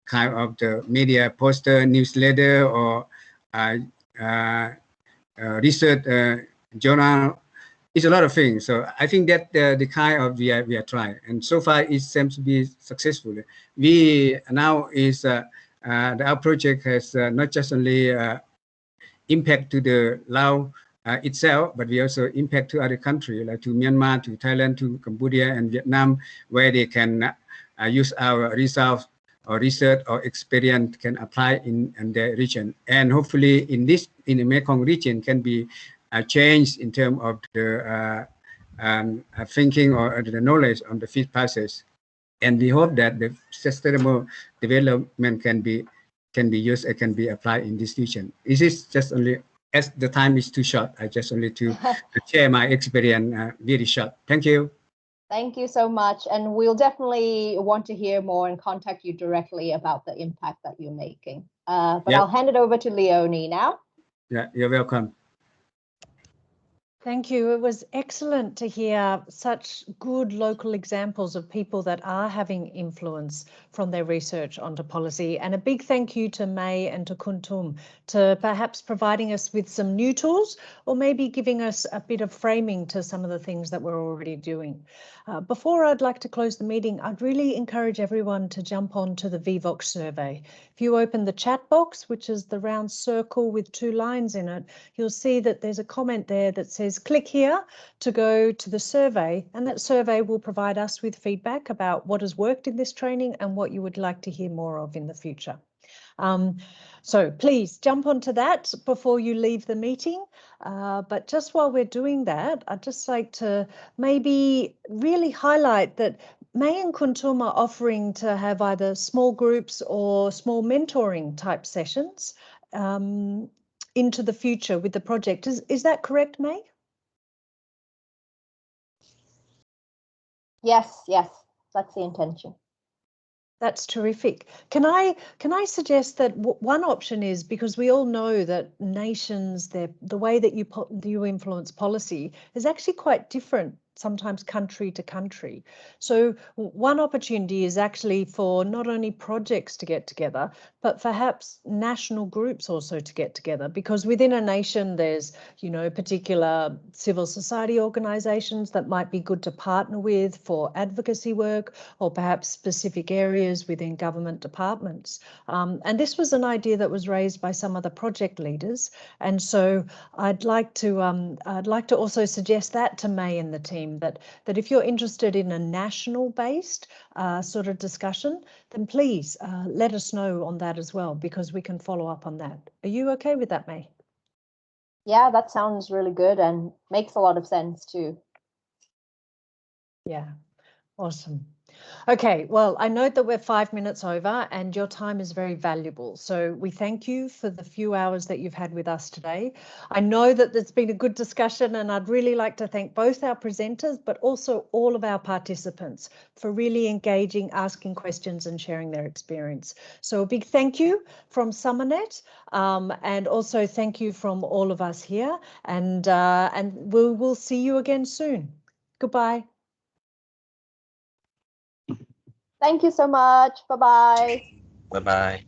kind of the media poster, newsletter or research journal. It's a lot of things. So I think that the kind of we are trying, and so far it seems to be successful. We now is our project has not just only impact to the Laos itself, but we also impact to other countries like to Myanmar, to Thailand, to Cambodia and Vietnam, where they can use our results or research or experience can apply in their region. And hopefully in the Mekong region can be changed in terms of the thinking or the knowledge on the fish passes. And we hope that the sustainable development can be used and can be applied in this region. This is just only, as the time is too short, I just only to share my experience very short. Thank you. Thank you so much. And we'll definitely want to hear more and contact you directly about the impact that you're making. But Yeah. I'll hand it over to Leonie now. Yeah, you're welcome. Thank you. It was excellent to hear such good local examples of people that are having influence from their research onto policy. And a big thank you to May and to Kuntum to perhaps providing us with some new tools or maybe giving us a bit of framing to some of the things that we're already doing. Before I'd like to close the meeting, I'd really encourage everyone to jump on to the VVOX survey. If you open the chat box, which is the round circle with 2 lines in it, you'll see that there's a comment there that says click here to go to the survey, and that survey will provide us with feedback about what has worked in this training and what you would like to hear more of in the future. So please jump onto that before you leave the meeting. But just while we're doing that, I'd just like to maybe really highlight that May and Kuntum are offering to have either small groups or small mentoring type sessions into the future with the project. Is that correct, May? Yes, that's the intention. That's terrific. Can I suggest that one option is, because we all know that nations, the way that you influence policy is actually quite different, sometimes country to country. So one opportunity is actually for not only projects to get together, but perhaps national groups also to get together, because within a nation there's, you know, particular civil society organizations that might be good to partner with for advocacy work, or perhaps specific areas within government departments. And this was an idea that was raised by some of the project leaders. And so I'd like to also suggest that to May and the team, that if you're interested in a national based sort of discussion, then please let us know on that as well, because we can follow up on that. Are you okay with that, May? Yeah, that sounds really good and makes a lot of sense too. Yeah, awesome. Okay, well, I note that we're 5 minutes over and your time is very valuable. So we thank you for the few hours that you've had with us today. I know that there's been a good discussion, and I'd really like to thank both our presenters, but also all of our participants for really engaging, asking questions and sharing their experience. So a big thank you from SUMERNET, and also thank you from all of us here, and we'll see you again soon. Goodbye. Thank you so much. Bye-bye. Bye-bye.